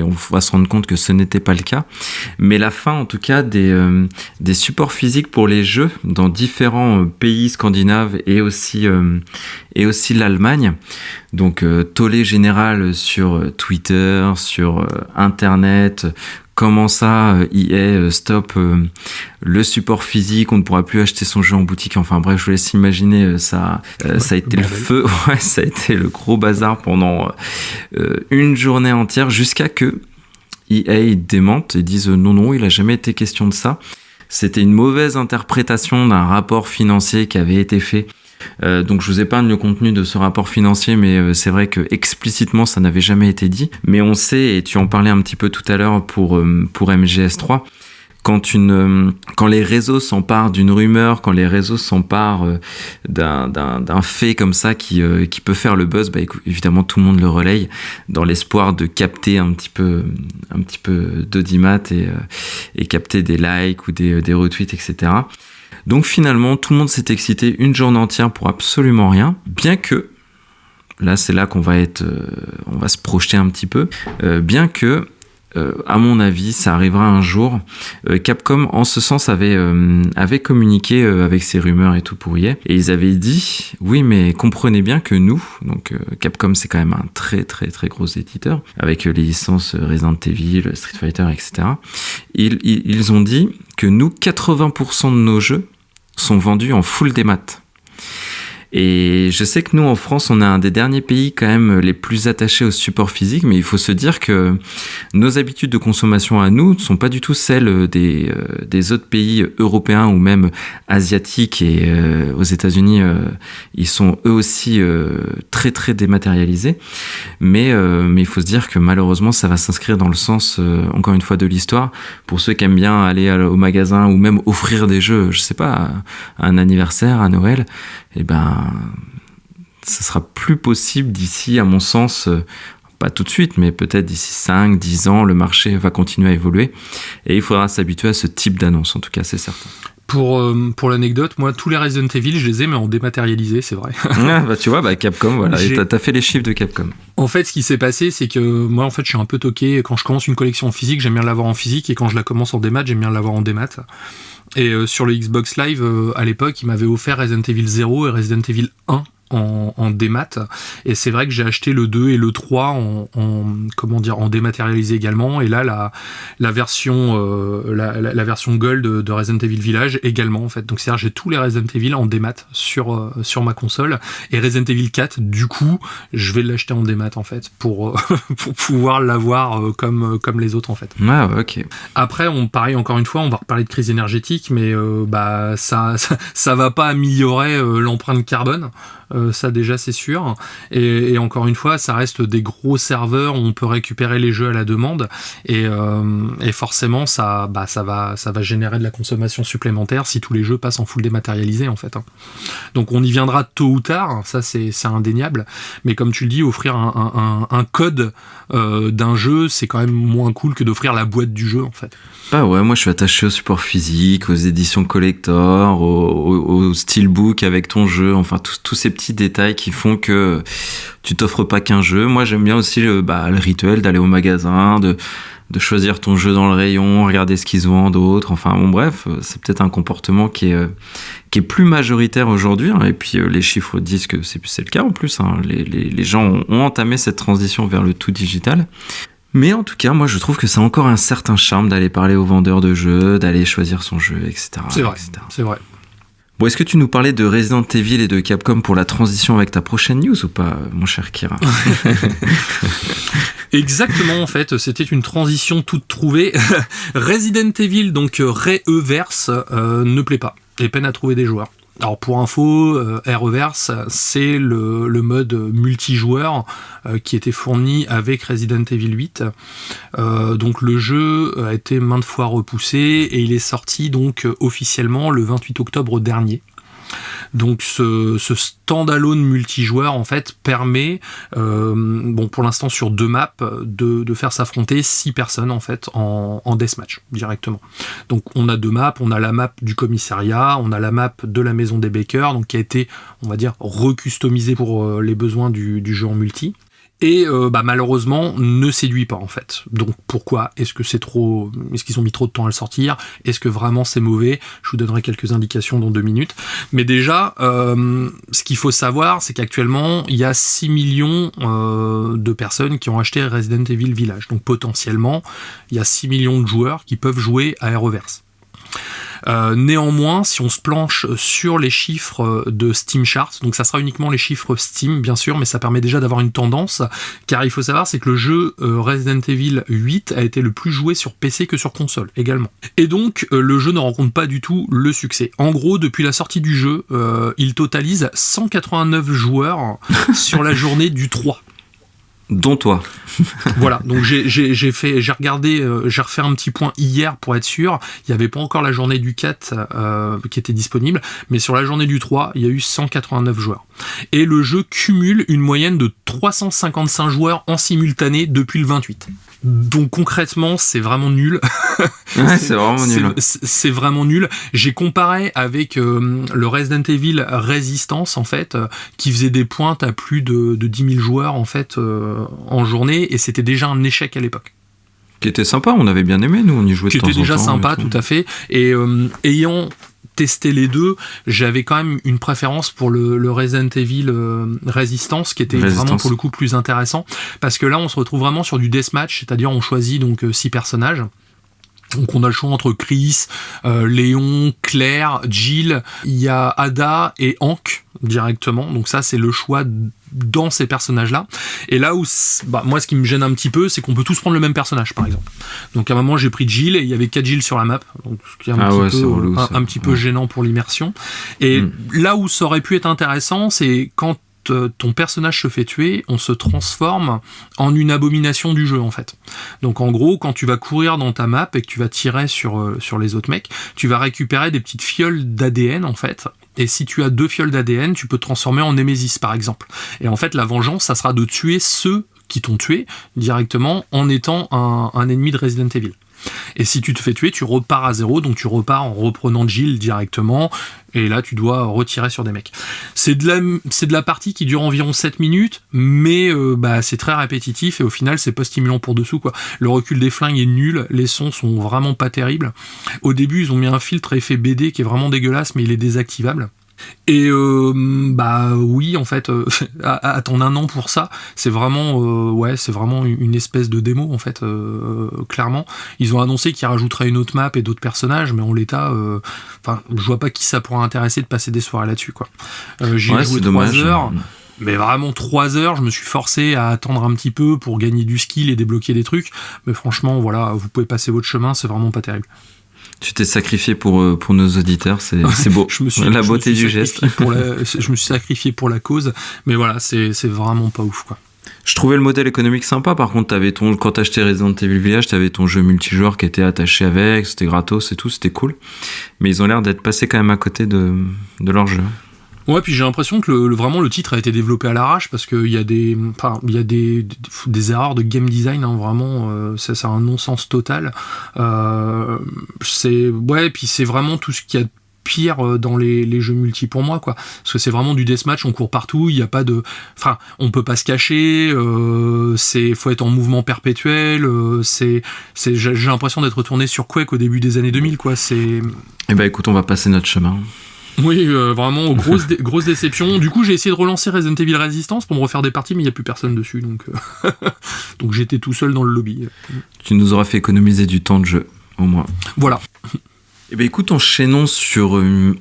Speaker 1: on va se rendre compte que ce n'était pas le cas. Mais la fin, en tout cas, des supports physiques pour les jeux dans différents pays scandinaves et aussi l'Allemagne. Donc tollé général sur Twitter, sur Internet. Comment ça, EA stop le support physique, on ne pourra plus acheter son jeu en boutique. Enfin bref, je vous laisse imaginer, ça a été le feu, ça a été le gros bazar pendant une journée entière jusqu'à que EA démente et dise non, il n'a jamais été question de ça. C'était une mauvaise interprétation d'un rapport financier qui avait été fait. Donc je vous épargne le contenu de ce rapport financier, mais c'est vrai que explicitement ça n'avait jamais été dit. Mais on sait, et tu en parlais un petit peu tout à l'heure pour MGS3, quand les réseaux s'emparent d'une rumeur, quand les réseaux s'emparent d'un fait comme ça qui peut faire le buzz, évidemment tout le monde le relaye dans l'espoir de capter un petit peu d'audimat et capter des likes ou des retweets, etc. Donc finalement, tout le monde s'est excité une journée entière pour absolument rien, bien que, là c'est là qu'on va se projeter un petit peu, bien que, à mon avis, ça arrivera un jour. Capcom, en ce sens, avait communiqué avec ces rumeurs et tout pour EA, et ils avaient dit, oui, mais comprenez bien que nous, donc Capcom c'est quand même un très très très gros éditeur, avec les licences Resident Evil, Street Fighter, etc. Ils ont dit que nous, 80% de nos jeux sont vendus en full démat. Et je sais que nous, en France, on est un des derniers pays quand même les plus attachés au support physique, mais il faut se dire que nos habitudes de consommation à nous ne sont pas du tout celles des autres pays européens ou même asiatiques. Et aux États-Unis, ils sont eux aussi très très dématérialisés. Mais il faut se dire que malheureusement, ça va s'inscrire dans le sens, encore une fois, de l'histoire. Pour ceux qui aiment bien aller au magasin ou même offrir des jeux, je sais pas, à un anniversaire, à Noël, eh ben, ça sera plus possible d'ici, à mon sens, pas tout de suite, mais peut-être d'ici 5-10 ans, le marché va continuer à évoluer et il faudra s'habituer à ce type d'annonce, en tout cas, c'est certain.
Speaker 2: Pour l'anecdote, moi, tous les Resident Evil, je les ai, mais en dématérialisé, c'est vrai.
Speaker 1: Tu vois, Capcom, voilà, t'as fait les chiffres de Capcom.
Speaker 2: En fait, ce qui s'est passé, c'est que moi, en fait, je suis un peu toqué. Quand je commence une collection en physique, j'aime bien l'avoir en physique, et quand je la commence en démat, j'aime bien l'avoir en démat. Et sur le Xbox Live, à l'époque, il m'avait offert Resident Evil 0 et Resident Evil 1 en démat, et c'est vrai que j'ai acheté le 2 et le 3 en dématérialisé également, et là la version la version Gold de Resident Evil Village également, en fait. Donc c'est-à-dire j'ai tous les Resident Evil en démat sur ma console, et Resident Evil 4 du coup je vais l'acheter en démat, en fait, pour pouvoir l'avoir comme les autres, en fait.
Speaker 1: Ah ouais, ok.
Speaker 2: Après, pareil, encore une fois, on va reparler de crise énergétique, mais ça va pas améliorer l'empreinte carbone. Ça déjà c'est sûr, et encore une fois ça reste des gros serveurs où on peut récupérer les jeux à la demande, et forcément ça va générer de la consommation supplémentaire si tous les jeux passent en full dématérialisé, en fait. Donc on y viendra tôt ou tard, ça c'est indéniable, mais comme tu le dis, offrir un code d'un jeu, c'est quand même moins cool que d'offrir la boîte du jeu, en fait.
Speaker 1: Bah ouais, moi je suis attaché au support physique, aux éditions collector, au steelbook avec ton jeu, enfin tous ces petits détails qui font que tu t'offres pas qu'un jeu. Moi j'aime bien aussi le rituel d'aller au magasin, de choisir ton jeu dans le rayon, regarder ce qu'ils se vendent d'autres, enfin bon bref, c'est peut-être un comportement qui est plus majoritaire aujourd'hui, hein, et puis les chiffres disent que c'est le cas en plus, hein. Les gens ont entamé cette transition vers le tout digital. Mais en tout cas, moi je trouve que c'est encore un certain charme d'aller parler aux vendeurs de jeux, d'aller choisir son jeu, etc.
Speaker 2: C'est vrai,
Speaker 1: etc.
Speaker 2: c'est vrai.
Speaker 1: Bon, est-ce que tu nous parlais de Resident Evil et de Capcom pour la transition avec ta prochaine news ou pas, mon cher Kira?
Speaker 2: Exactement, en fait, c'était une transition toute trouvée. Resident Evil, donc Re-Everse, ne plaît pas et peine à trouver des joueurs. Alors pour info, Re-Verse, c'est le mode multijoueur qui était fourni avec Resident Evil 8. Donc le jeu a été maintes fois repoussé et il est sorti donc officiellement le 28 octobre dernier. Donc ce standalone multijoueur en fait permet, pour l'instant sur 2 maps, de faire s'affronter 6 personnes en fait en deathmatch directement. Donc on a 2 maps, on a la map du commissariat, on a la map de la maison des Baker, donc qui a été, on va dire, recustomisée pour les besoins du jeu en multi. Et malheureusement ne séduit pas en fait. Donc pourquoi ? Est-ce qu'ils ont mis trop de temps à le sortir ? Est-ce que vraiment c'est mauvais ? Je vous donnerai quelques indications dans 2 minutes. Mais déjà, ce qu'il faut savoir, c'est qu'actuellement il y a 6 millions de personnes qui ont acheté Resident Evil Village. Donc potentiellement, il y a 6 millions de joueurs qui peuvent jouer à Arrowverse. Néanmoins, si on se planche sur les chiffres de Steam Charts, donc ça sera uniquement les chiffres Steam bien sûr, mais ça permet déjà d'avoir une tendance, car il faut savoir c'est que le jeu Resident Evil 8 a été le plus joué sur PC que sur console également. Et donc le jeu ne rencontre pas du tout le succès. En gros, depuis la sortie du jeu, il totalise 189 joueurs sur la journée du 3.
Speaker 1: Dont toi.
Speaker 2: Voilà, donc j'ai refait un petit point hier pour être sûr. Il n'y avait pas encore la journée du 4 qui était disponible, mais sur la journée du 3, il y a eu 189 joueurs. Et le jeu cumule une moyenne de 355 joueurs en simultané depuis le 28. Donc concrètement, c'est vraiment nul.
Speaker 1: Ouais, c'est vraiment nul.
Speaker 2: C'est vraiment nul. J'ai comparé avec le Resident Evil Resistance en fait, qui faisait des pointes à plus de 10 000 joueurs en fait en journée, et c'était déjà un échec à l'époque.
Speaker 1: Qui était sympa, on avait bien aimé, nous on y jouait de temps en temps.
Speaker 2: Qui était déjà sympa, tout à fait. Et ayant testé les deux, j'avais quand même une préférence pour le Resident Evil Resistance, qui était vraiment pour le coup plus intéressant, parce que là on se retrouve vraiment sur du deathmatch, c'est-à-dire on choisit donc 6 personnages. Donc on a le choix entre Chris, Léon, Claire, Jill, il y a Ada et Hank directement, donc ça c'est le choix dans ces personnages-là. Et là où, moi ce qui me gêne un petit peu, c'est qu'on peut tous prendre le même personnage par exemple. Donc à un moment j'ai pris Jill et il y avait 4 Jill sur la map, donc ce qui est un petit peu gênant pour l'immersion. Et là où ça aurait pu être intéressant, c'est quand ton personnage se fait tuer, on se transforme en une abomination du jeu en fait. Donc en gros, quand tu vas courir dans ta map et que tu vas tirer sur les autres mecs, tu vas récupérer des petites fioles d'ADN en fait. Et si tu as 2 fioles d'ADN, tu peux te transformer en Némésis par exemple. Et en fait, la vengeance, ça sera de tuer ceux qui t'ont tué directement en étant un ennemi de Resident Evil. Et si tu te fais tuer, tu repars à 0, donc tu repars en reprenant Jill directement, et là tu dois retirer sur des mecs. C'est de la partie qui dure environ 7 minutes, mais c'est très répétitif, et au final c'est pas stimulant pour dessous quoi. Le recul des flingues est nul, les sons sont vraiment pas terribles. Au début ils ont mis un filtre effet BD qui est vraiment dégueulasse, mais il est désactivable. Et oui en fait attendre 1 an pour ça, c'est vraiment c'est vraiment une espèce de démo en fait, clairement. Ils ont annoncé qu'ils rajouteraient une autre map et d'autres personnages, mais en l'état je vois pas qui ça pourrait intéresser de passer des soirées là-dessus quoi. J'ai joué 3 heures, mais vraiment 3 heures, je me suis forcé à attendre un petit peu pour gagner du skill et débloquer des trucs, mais franchement voilà, vous pouvez passer votre chemin, c'est vraiment pas terrible.
Speaker 1: Tu t'es sacrifié pour nos auditeurs, c'est beau. La beauté du geste.
Speaker 2: Je me suis sacrifié pour la cause, mais voilà, c'est vraiment pas ouf, quoi.
Speaker 1: Je trouvais le modèle économique sympa, par contre, quand t'achetais Resident Evil Village, t'avais ton jeu multijoueur qui était attaché avec, c'était gratos et tout, c'était cool. Mais ils ont l'air d'être passés quand même à côté de leur jeu.
Speaker 2: Ouais, puis j'ai l'impression que vraiment le titre a été développé à l'arrache, parce qu'il y a des erreurs de game design, hein, vraiment, c'est un non-sens total. Puis c'est vraiment tout ce qu'il y a de pire dans les jeux multi pour moi, quoi. Parce que c'est vraiment du deathmatch, on court partout, il y a pas de, on peut pas se cacher, faut être en mouvement perpétuel, j'ai l'impression d'être retourné sur Quake au début des années 2000, quoi.
Speaker 1: Écoute, on va passer notre chemin.
Speaker 2: Oui, vraiment, grosse déception. Du coup, j'ai essayé de relancer Resident Evil Resistance pour me refaire des parties, mais il n'y a plus personne dessus, donc j'étais tout seul dans le lobby.
Speaker 1: Tu nous auras fait économiser du temps de jeu, au moins.
Speaker 2: Voilà.
Speaker 1: Écoute, enchaînons sur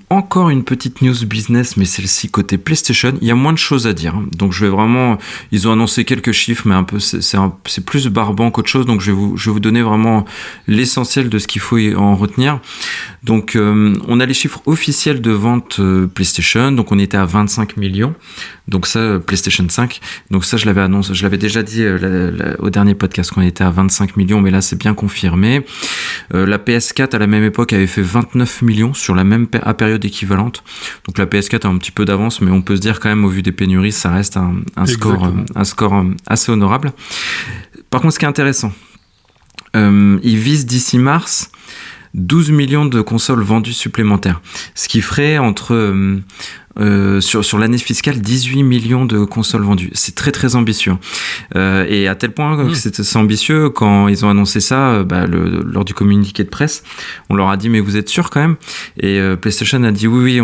Speaker 1: encore une petite news business, mais celle-ci côté PlayStation. Il y a moins de choses à dire, donc je vais vraiment... Ils ont annoncé quelques chiffres, mais un peu c'est plus barbant qu'autre chose, donc je vais vous donner vraiment l'essentiel de ce qu'il faut en retenir. Donc on a les chiffres officiels de vente PlayStation, donc on était à 25 millions. Donc ça, PlayStation 5, donc ça je l'avais déjà dit au dernier podcast qu'on était à 25 millions, mais là c'est bien confirmé. La PS4 à la même époque avait fait fait 29 millions sur la même période équivalente. Donc la PS4 a un petit peu d'avance, mais on peut se dire quand même, au vu des pénuries, ça reste un score assez honorable. Par contre, ce qui est intéressant, ils visent d'ici mars 12 millions de consoles vendues supplémentaires, ce qui ferait sur l'année fiscale 18 millions de consoles vendues. C'est très très ambitieux. Et à tel point que c'est ambitieux, quand ils ont annoncé ça lors du communiqué de presse, on leur a dit mais vous êtes sûr quand même? Et PlayStation a dit oui,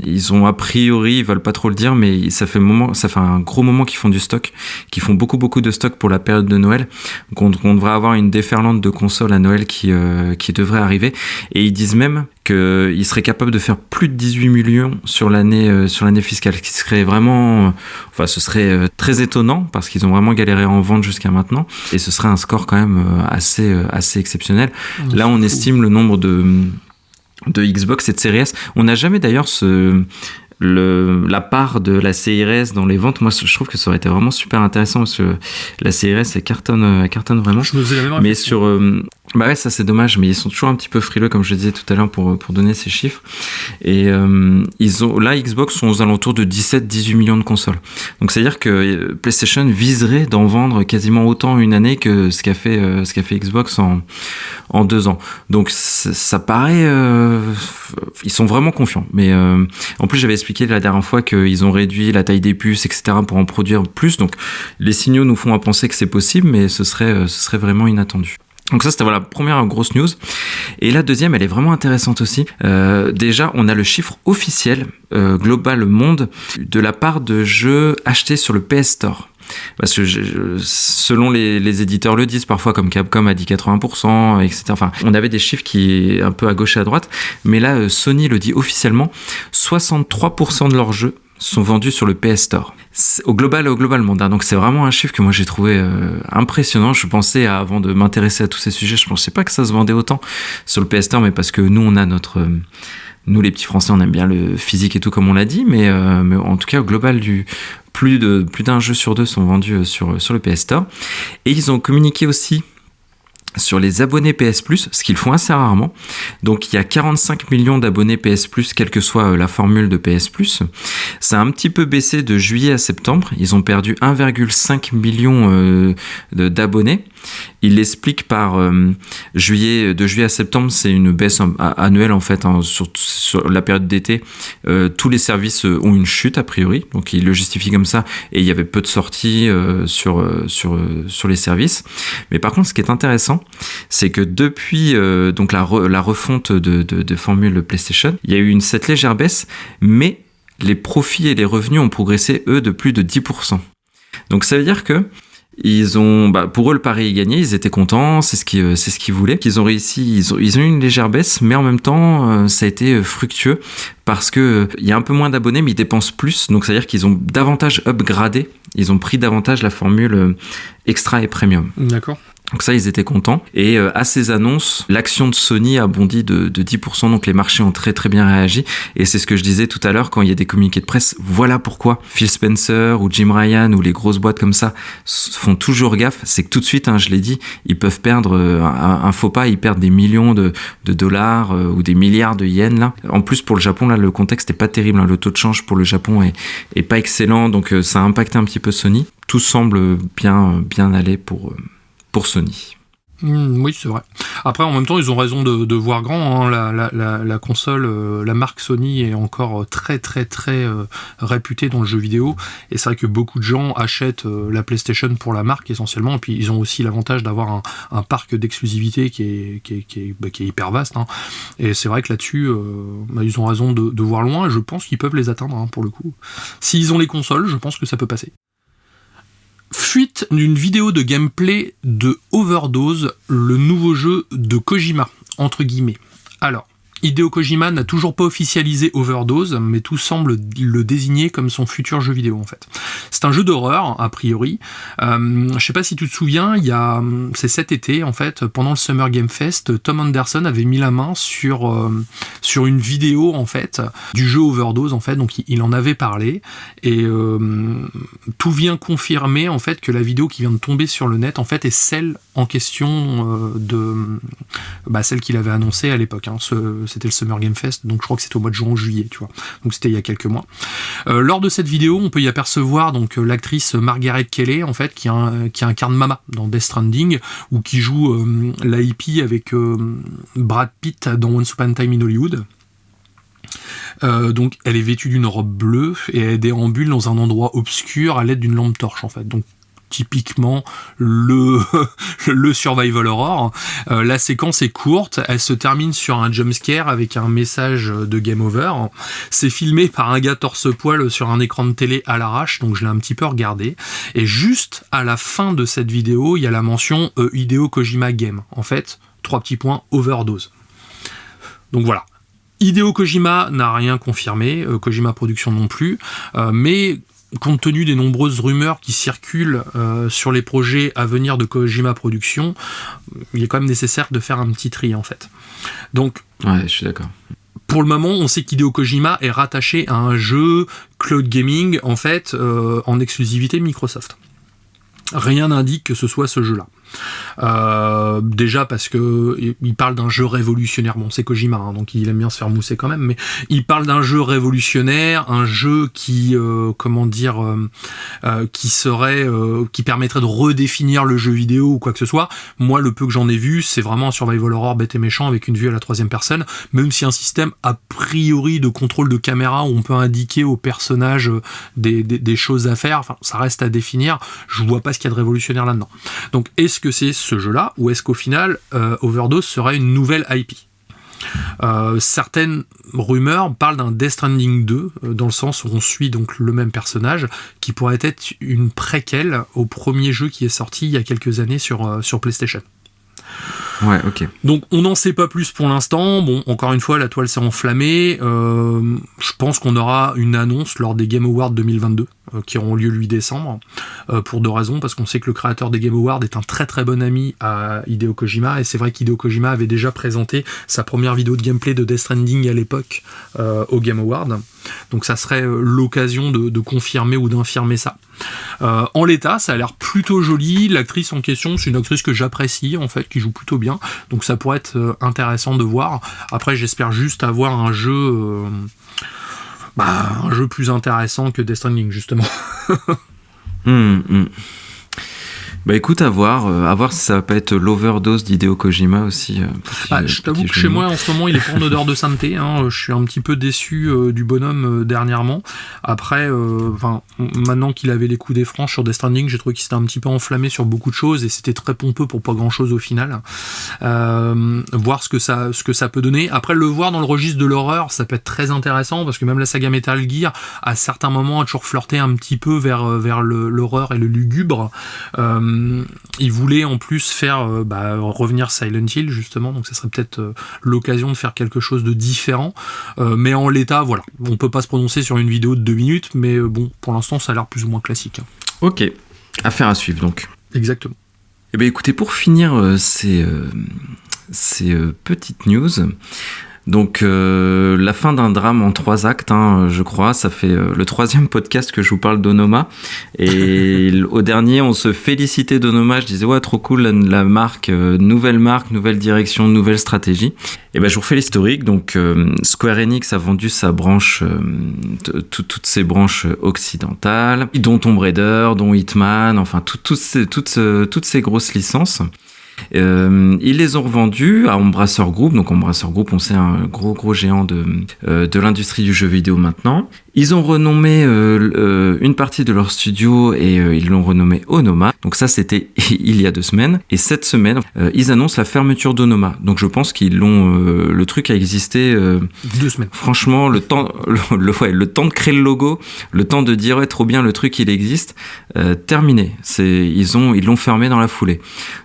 Speaker 1: ils ont a priori, ils veulent pas trop le dire, mais ça fait un gros moment qu'ils font du stock, qu'ils font beaucoup de stock pour la période de Noël. Donc on devrait avoir une déferlante de consoles à Noël qui devrait arriver. Et ils disent même qu'ils seraient capables de faire plus de 18 millions sur l'année fiscale, ce qui serait vraiment, ce serait très étonnant parce qu'ils ont vraiment galéré en vente jusqu'à maintenant, et ce serait un score quand même assez exceptionnel. Là, on estime le nombre de Xbox et de Series S. On n'a jamais d'ailleurs la part de la Series S dans les ventes. Moi, je trouve que ça aurait été vraiment super intéressant parce que la Series S, elle cartonne vraiment.
Speaker 2: Je me faisais la même
Speaker 1: mais ça c'est dommage, mais ils sont toujours un petit peu frileux, comme je le disais tout à l'heure, pour donner ces chiffres. Et Xbox sont aux alentours de 17-18 millions de consoles. Donc c'est à dire que PlayStation viserait d'en vendre quasiment autant une année que ce qu'a fait Xbox en 2 ans. Donc ça paraît, ils sont vraiment confiants. Mais en plus, j'avais expliqué la dernière fois qu'ils ont réduit la taille des puces, etc., pour en produire plus. Donc les signaux nous font à penser que c'est possible, mais ce serait vraiment inattendu. Donc ça, c'était la première grosse news. Et la deuxième, elle est vraiment intéressante aussi. Déjà, on a le chiffre officiel, global monde, de la part de jeux achetés sur le PS Store. Parce que selon les éditeurs le disent parfois, comme Capcom a dit 80%, etc. Enfin, on avait des chiffres qui un peu à gauche et à droite, mais là Sony le dit officiellement, 63% de leurs jeux sont vendus sur le PS Store. Au global monde. Donc c'est vraiment un chiffre que moi j'ai trouvé impressionnant. Je pensais, avant de m'intéresser à tous ces sujets, je pensais pas que ça se vendait autant sur le PS Store, mais parce que nous on a nous les petits Français, on aime bien le physique et tout, comme on l'a dit, mais en tout cas au global plus d'un jeu sur 2 sont vendus sur le PS Store. Et ils ont communiqué aussi sur les abonnés PS Plus, ce qu'ils font assez rarement. Donc il y a 45 millions d'abonnés PS Plus, quelle que soit la formule de PS Plus. Ça a un petit peu baissé de juillet à septembre. Ils ont perdu 1,5 million d'abonnés. Ils l'expliquent par de juillet à septembre, c'est une baisse annuelle en fait, sur la période d'été. Tous les services ont une chute a priori, donc ils le justifient comme ça, et il y avait peu de sorties sur les services. Mais par contre, ce qui est intéressant, c'est que depuis donc la refonte de formule PlayStation, il y a eu cette légère baisse, mais les profits et les revenus ont progressé, eux, de plus de 10%. Donc ça veut dire que pour eux, le pari est gagné, ils étaient contents, c'est ce qu'ils voulaient. Qu'ils ont réussi, ils ont eu une légère baisse, mais en même temps, ça a été fructueux parce que il y a un peu moins d'abonnés, mais ils dépensent plus. Donc, c'est-à-dire qu'ils ont davantage upgradé, ils ont pris davantage la formule extra et premium.
Speaker 2: D'accord.
Speaker 1: Donc ça, ils étaient contents. Et à ces annonces, l'action de Sony a bondi de 10%, donc les marchés ont très très bien réagi. Et c'est ce que je disais tout à l'heure, quand il y a des communiqués de presse, voilà pourquoi Phil Spencer ou Jim Ryan ou les grosses boîtes comme ça font toujours gaffe. C'est que tout de suite, je l'ai dit, ils peuvent perdre un faux pas, ils perdent des millions de dollars ou des milliards de yens là. En plus, pour le Japon, là, le contexte n'est pas terrible. Le taux de change pour le Japon est pas excellent, donc ça a impacté un petit peu Sony. Tout semble bien aller pour Sony.
Speaker 2: Oui, c'est vrai. Après, en même temps, ils ont raison de voir grand. La console, la marque Sony est encore très très très réputée dans le jeu vidéo. Et c'est vrai que beaucoup de gens achètent la PlayStation pour la marque essentiellement. Et puis ils ont aussi l'avantage d'avoir un parc d'exclusivité qui est hyper vaste. Et c'est vrai que là-dessus, ils ont raison de voir loin. Et je pense qu'ils peuvent les atteindre pour le coup. S'ils ont les consoles, je pense que ça peut passer. Fuite d'une vidéo de gameplay de Overdose, le nouveau jeu de Kojima, entre guillemets. Alors, Hideo Kojima n'a toujours pas officialisé Overdose, mais tout semble le désigner comme son futur jeu vidéo en fait. C'est un jeu d'horreur, a priori. Je sais pas si tu te souviens, c'est cet été en fait, pendant le Summer Game Fest, Tom Anderson avait mis la main sur une vidéo en fait du jeu Overdose en fait, donc il en avait parlé et tout vient confirmer en fait que la vidéo qui vient de tomber sur le net en fait est celle en question celle qu'il avait annoncée à l'époque. C'était le Summer Game Fest, donc je crois que c'était au mois de juin ou juillet, tu vois. Donc c'était il y a quelques mois. Lors de cette vidéo, on peut y apercevoir donc l'actrice Margaret Qualley, en fait, qui incarne Mama dans Death Stranding, ou qui joue la hippie avec Brad Pitt dans Once Upon a Time in Hollywood. Donc elle est vêtue d'une robe bleue et elle déambule dans un endroit obscur à l'aide d'une lampe torche, en fait. Donc typiquement le survival horror. La séquence est courte, elle se termine sur un jumpscare avec un message de game over. C'est filmé par un gars torse-poil sur un écran de télé à l'arrache, donc je l'ai un petit peu regardé. Et juste à la fin de cette vidéo, il y a la mention Hideo Kojima Game. En fait, 3 petits points, Overdose. Donc voilà. Hideo Kojima n'a rien confirmé, Kojima Productions non plus, mais compte tenu des nombreuses rumeurs qui circulent sur les projets à venir de Kojima Productions, il est quand même nécessaire de faire un petit tri en fait. Donc,
Speaker 1: ouais, je suis d'accord.
Speaker 2: Pour le moment, on sait qu'Hideo Kojima est rattaché à un jeu cloud gaming en fait en exclusivité Microsoft. Rien n'indique que ce soit ce jeu-là. Déjà parce que il parle d'un jeu révolutionnaire. Bon, c'est Kojima, donc il aime bien se faire mousser quand même, mais il parle d'un jeu révolutionnaire, un jeu qui qui permettrait de redéfinir le jeu vidéo ou quoi que ce soit. Moi, le peu que j'en ai vu, c'est vraiment un survival horror bête et méchant avec une vue à la 3e personne, même si un système a priori de contrôle de caméra où on peut indiquer aux personnages des choses à faire. Enfin, ça reste à définir. Je vois pas ce qu'il y a de révolutionnaire là-dedans. Donc, est-ce que c'est ce jeu-là, ou est-ce qu'au final, Overdose serait une nouvelle IP ? Certaines rumeurs parlent d'un Death Stranding 2, dans le sens où on suit donc le même personnage, qui pourrait être une préquelle au premier jeu qui est sorti il y a quelques années sur PlayStation.
Speaker 1: Ouais, ok.
Speaker 2: Donc on n'en sait pas plus pour l'instant. Bon, encore une fois, la toile s'est enflammée. Je pense qu'on aura une annonce lors des Game Awards 2022 qui auront lieu le 8 décembre pour 2 raisons. Parce qu'on sait que le créateur des Game Awards est un très très bon ami à Hideo Kojima, et c'est vrai qu'Hideo Kojima avait déjà présenté sa première vidéo de gameplay de Death Stranding à l'époque au Game Awards. Donc ça serait l'occasion de confirmer ou d'infirmer ça. En l'état, ça a l'air plutôt joli. L'actrice en question, c'est une actrice que j'apprécie en fait, qui joue plutôt bien. Donc ça pourrait être intéressant de voir. Après, j'espère juste avoir un jeu plus intéressant que Death Stranding justement.
Speaker 1: Bah écoute, à voir si ça va pas être l'overdose d'Hideo Kojima aussi.
Speaker 2: Je t'avoue que chez moi en ce moment il est pas en odeur de sainteté, je suis un petit peu déçu du bonhomme dernièrement. Après, maintenant qu'il avait les coups des franches sur Death Stranding, j'ai trouvé qu'il s'était un petit peu enflammé sur beaucoup de choses et c'était très pompeux pour pas grand chose au final. Voir ce que ça peut donner. Après, le voir dans le registre de l'horreur, ça peut être très intéressant parce que même la saga Metal Gear, à certains moments, a toujours flirté un petit peu vers l'horreur et le lugubre. Il voulait en plus faire revenir Silent Hill justement, donc ça serait peut-être l'occasion de faire quelque chose de différent, mais en l'état, voilà, on peut pas se prononcer sur une vidéo de 2 minutes, mais bon, pour l'instant ça a l'air plus ou moins classique.
Speaker 1: Ok, affaire à suivre donc.
Speaker 2: Exactement.
Speaker 1: Eh bien écoutez, pour finir ces petites news, donc la fin d'un drame en 3 actes, je crois, ça fait le 3e podcast que je vous parle d'Onoma, et au dernier on se félicitait d'Onoma, je disais ouais trop cool la marque, nouvelle direction, nouvelle stratégie. Et ben je vous refais l'historique. Donc Square Enix a vendu sa branche, toutes ses branches occidentales, dont Tomb Raider, dont Hitman, enfin toutes ces grosses licences. Ils les ont revendus à Embracer Group. Donc Embracer Group, on sait, un gros géant de l'industrie du jeu vidéo maintenant. Ils ont renommé une partie de leur studio et ils l'ont renommé Onoma. Donc ça, c'était il y a 2 semaines. Et cette semaine, ils annoncent la fermeture d'Onoma. Donc je pense qu'ils l'ont... le truc a existé...
Speaker 2: 2 semaines.
Speaker 1: Franchement, le temps de créer le logo, le temps de dire ouais, trop bien, le truc il existe, terminé. Ils l'ont fermé dans la foulée.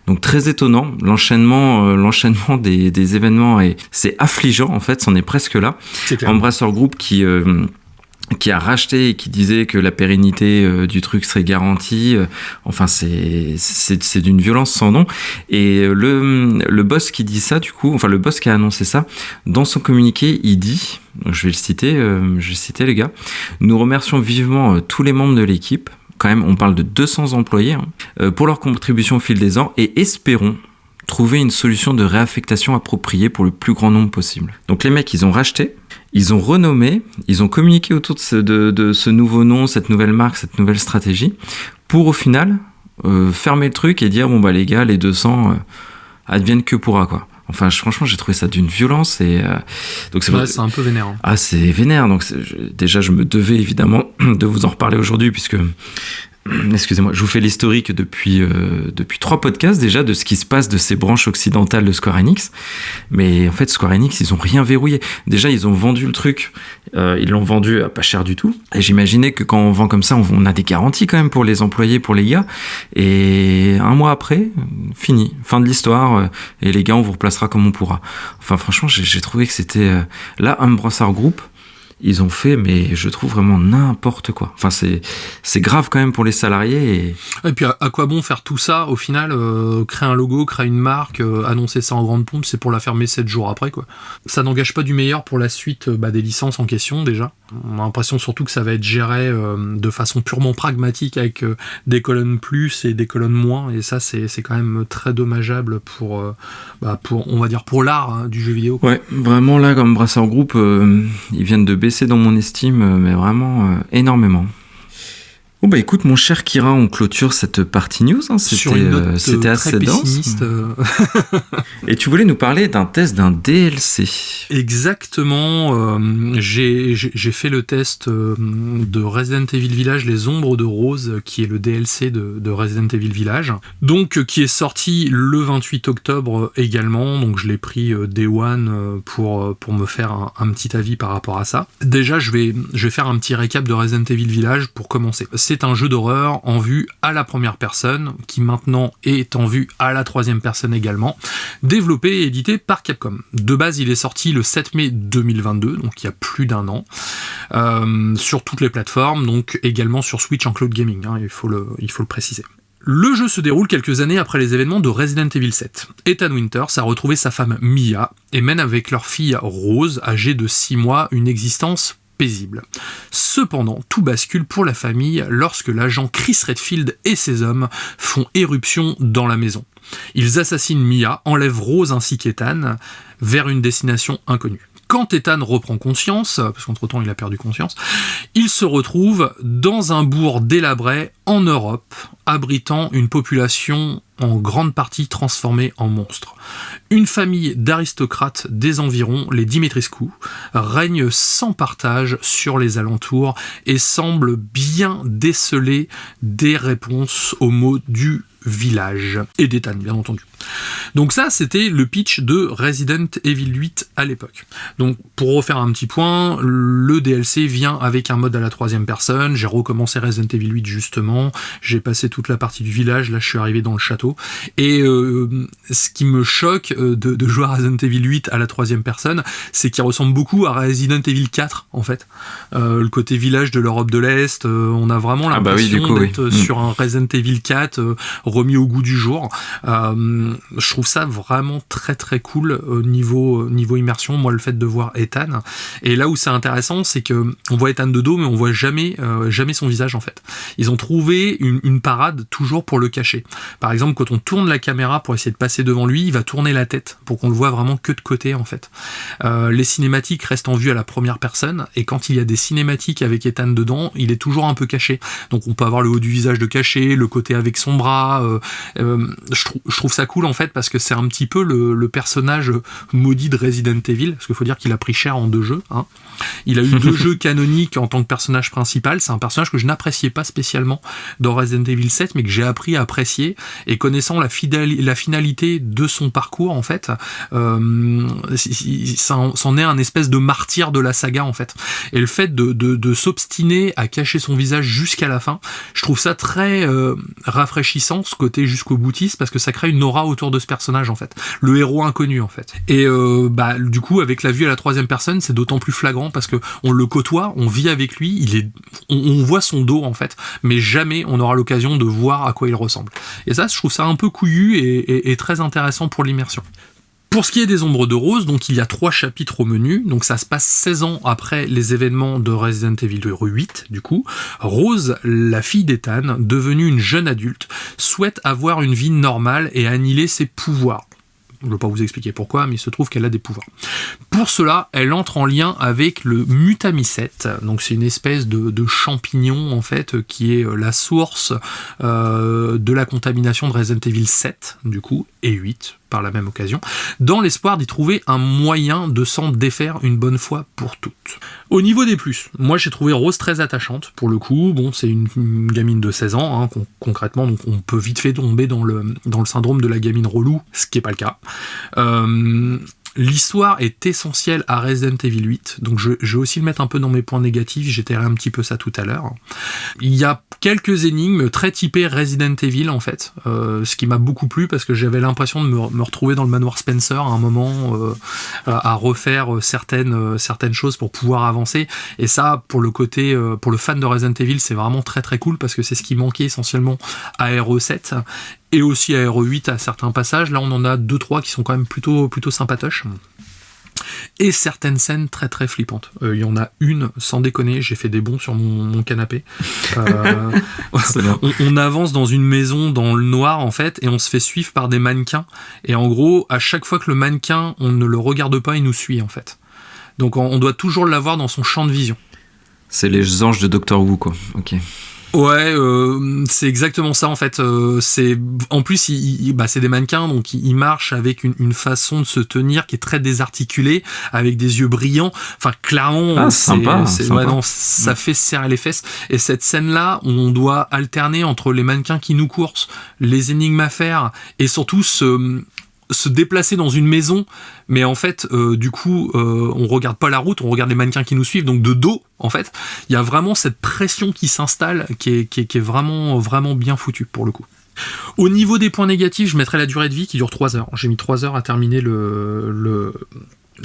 Speaker 1: Donc très étonnant étonnant. L'enchaînement des événements, c'est affligeant, en fait, c'en est presque là.
Speaker 2: C'est clair.
Speaker 1: Embracer Group qui a racheté et qui disait que la pérennité du truc serait garantie. Enfin, c'est d'une violence sans nom. Et le boss qui dit ça, du coup, enfin le boss qui a annoncé ça, dans son communiqué, il dit, je vais le citer, les gars, nous remercions vivement tous les membres de l'équipe. Quand même, on parle de 200 employés pour leur contribution au fil des ans et espérons trouver une solution de réaffectation appropriée pour le plus grand nombre possible. Donc les mecs, ils ont racheté, ils ont renommé, ils ont communiqué autour de ce nouveau nom, cette nouvelle marque, cette nouvelle stratégie, pour au final fermer le truc et dire bon bah les gars, les 200 adviennent que pourra quoi. Enfin, franchement, j'ai trouvé ça d'une violence et donc
Speaker 2: c'est un peu vénère. Hein.
Speaker 1: Ah, c'est vénère. Donc déjà, je me devais évidemment de vous en reparler aujourd'hui puisque. Excusez-moi, je vous fais l'historique depuis 3 podcasts déjà de ce qui se passe de ces branches occidentales de Square Enix. Mais en fait, Square Enix, ils ont rien verrouillé. Déjà, ils ont vendu le truc. Ils l'ont vendu à pas cher du tout. Et j'imaginais que quand on vend comme ça, on a des garanties quand même pour les employés, pour les gars. Et un mois après, fini. Fin de l'histoire. Et les gars, on vous replacera comme on pourra. Enfin, franchement, j'ai trouvé que c'était... Là, Embracer Group, ils ont fait, mais je trouve vraiment n'importe quoi. Enfin, c'est grave quand même pour les salariés.
Speaker 2: Et puis, à quoi bon faire tout ça, au final, créer un logo, créer une marque, annoncer ça en grande pompe, c'est pour la fermer 7 jours après, quoi. Ça n'engage pas du meilleur pour la suite des licences en question, déjà. On a l'impression surtout que ça va être géré de façon purement pragmatique avec des colonnes plus et des colonnes moins, et ça, c'est quand même très dommageable pour on va dire, pour l'art du jeu vidéo, quoi.
Speaker 1: Ouais, vraiment, là, comme Embracer Group, ils viennent de baisser dans mon estime, mais vraiment énormément. Bon bah écoute mon cher Kira, on clôture cette partie news, hein. C'était assez dense. Et tu voulais nous parler d'un test d'un DLC.
Speaker 2: Exactement, j'ai fait le test de Resident Evil Village, Les Ombres de Rose, qui est le DLC de Resident Evil Village, donc qui est sorti le 28 octobre également, donc je l'ai pris Day One pour me faire un petit avis par rapport à ça. Déjà je vais faire un petit récap de Resident Evil Village pour commencer. C'est un jeu d'horreur en vue à la première personne, qui maintenant est en vue à la troisième personne également, développé et édité par Capcom. De base, il est sorti le 7 mai 2022, donc il y a plus d'1 an, sur toutes les plateformes, donc également sur Switch en cloud gaming, il faut le préciser. Le jeu se déroule quelques années après les événements de Resident Evil 7. Ethan Winters a retrouvé sa femme Mia et mène avec leur fille Rose, âgée de 6 mois, une existence paisible. Cependant, tout bascule pour la famille lorsque l'agent Chris Redfield et ses hommes font éruption dans la maison. Ils assassinent Mia, enlèvent Rose ainsi qu'Ethan vers une destination inconnue. Quand Ethan reprend conscience, parce qu'entre-temps il a perdu conscience, il se retrouve dans un bourg délabré en Europe, abritant une population en grande partie transformée en monstres. Une famille d'aristocrates des environs, les Dimitrescu, règne sans partage sur les alentours et semble bien déceler des réponses aux maux du village, et d'Ethan bien entendu. Donc ça, c'était le pitch de Resident Evil 8 à l'époque. Donc pour refaire un petit point, le DLC vient avec un mode à la troisième personne, j'ai recommencé Resident Evil 8 justement, j'ai passé toute la partie du village, là je suis arrivé dans le château, et ce qui me choque de jouer à Resident Evil 8 à la troisième personne, c'est qu'il ressemble beaucoup à Resident Evil 4 en fait. Le côté village de l'Europe de l'Est, on a vraiment l'impression d'être sur un Resident Evil 4 remis au goût du jour. Je trouve ça vraiment très très cool au niveau immersion, moi le fait de voir Ethan, et là où c'est intéressant c'est que on voit Ethan de dos mais on voit jamais son visage en fait. Ils ont trouvé une parade toujours pour le cacher. Par exemple quand on tourne la caméra pour essayer de passer devant lui, il va tourner la tête pour qu'on le voit vraiment que de côté en fait. Les cinématiques restent en vue à la première personne, et quand il y a des cinématiques avec Ethan dedans, il est toujours un peu caché, donc on peut avoir le haut du visage de caché, le côté avec son bras. Je trouve ça cool en fait parce que c'est un petit peu le personnage maudit de Resident Evil, parce qu'il faut dire qu'il a pris cher en 2 jeux, hein. Il a eu 2 jeux canoniques en tant que personnage principal. C'est un personnage que je n'appréciais pas spécialement dans Resident Evil 7 mais que j'ai appris à apprécier, et connaissant la finalité de son parcours en fait, c'en est un espèce de martyr de la saga en fait, et le fait de s'obstiner à cacher son visage jusqu'à la fin, je trouve ça très rafraîchissant, ce côté jusqu'au boutiste parce que ça crée une aura autour de ce personnage en fait, le héros inconnu en fait. Et du coup avec la vue à la troisième personne, c'est d'autant plus flagrant parce que on le côtoie, on vit avec lui, on voit son dos en fait, mais jamais on aura l'occasion de voir à quoi il ressemble. Et ça, je trouve ça un peu couillu et très intéressant pour l'immersion. Pour ce qui est des Ombres de Rose, donc il y a 3 chapitres au menu, donc ça se passe 16 ans après les événements de Resident Evil 8, du coup. Rose, la fille d'Ethan, devenue une jeune adulte, souhaite avoir une vie normale et annihiler ses pouvoirs. Je ne vais pas vous expliquer pourquoi, mais il se trouve qu'elle a des pouvoirs. Pour cela, elle entre en lien avec le mutamycète. Donc c'est une espèce de champignon en fait qui est la source de la contamination de Resident Evil 7 du coup et 8 par la même occasion, dans l'espoir d'y trouver un moyen de s'en défaire une bonne fois pour toutes. Au niveau des plus, moi j'ai trouvé Rose très attachante pour le coup. Bon, c'est une gamine de 16 ans, hein, concrètement, donc on peut vite fait tomber dans le syndrome de la gamine relou, ce qui n'est pas le cas. L'histoire est essentielle à Resident Evil 8, donc je vais aussi le mettre un peu dans mes points négatifs, j'étairai un petit peu ça tout à l'heure. Il y a quelques énigmes très typées Resident Evil en fait, ce qui m'a beaucoup plu parce que j'avais l'impression de me retrouver dans le manoir Spencer à un moment, à refaire certaines choses pour pouvoir avancer, et ça pour le côté, pour le fan de Resident Evil, c'est vraiment très très cool parce que c'est ce qui manquait essentiellement à RE7 et aussi à RE8 à certains passages. Là on en a 2-3 qui sont quand même plutôt sympatoches. Et certaines scènes très très flippantes. Il y en a une, sans déconner, j'ai fait des bonds sur mon canapé. On avance dans une maison dans le noir en fait, et on se fait suivre par des mannequins. Et en gros, à chaque fois que le mannequin, on ne le regarde pas, il nous suit en fait. Donc on doit toujours l'avoir dans son champ de vision.
Speaker 1: C'est les anges de Doctor Who quoi. Ok.
Speaker 2: Ouais, c'est exactement ça en fait. C'est en plus, c'est des mannequins, donc ils marchent avec une façon de se tenir qui est très désarticulée, avec des yeux brillants. Enfin, clairement,
Speaker 1: sympa.
Speaker 2: Ouais, non, ça fait serrer les fesses. Et cette scène-là, on doit alterner entre les mannequins qui nous coursent, les énigmes à faire, et surtout se déplacer dans une maison, mais en fait on regarde pas la route, on regarde les mannequins qui nous suivent, donc de dos en fait il y a vraiment cette pression qui s'installe qui est vraiment vraiment bien foutue pour le coup. Au niveau des points négatifs, je mettrais la durée de vie qui dure 3 heures. J'ai mis 3 heures à terminer le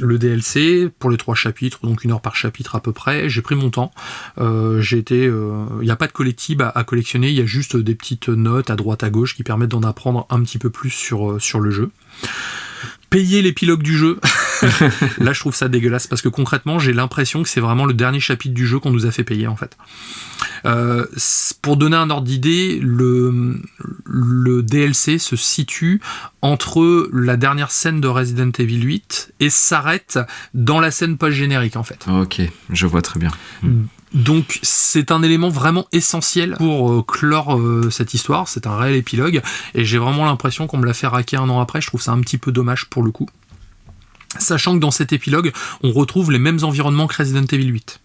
Speaker 2: DLC pour les 3 chapitres, donc 1 heure par chapitre à peu près. J'ai pris mon temps. Il n'y a pas de collectible à collectionner, il y a juste des petites notes à droite à gauche qui permettent d'en apprendre un petit peu plus sur le jeu. Payer l'épilogue du jeu, là je trouve ça dégueulasse parce que concrètement j'ai l'impression que c'est vraiment le dernier chapitre du jeu qu'on nous a fait payer en fait. Pour donner un ordre d'idée, le DLC se situe entre la dernière scène de Resident Evil 8 et s'arrête dans la scène post-générique en fait.
Speaker 1: Ok, je vois très bien.
Speaker 2: Donc c'est un élément vraiment essentiel pour clore cette histoire, c'est un réel épilogue, et j'ai vraiment l'impression qu'on me l'a fait raquer 1 an après. Je trouve ça un petit peu dommage pour le coup. Sachant que dans cet épilogue, on retrouve les mêmes environnements que Resident Evil 8.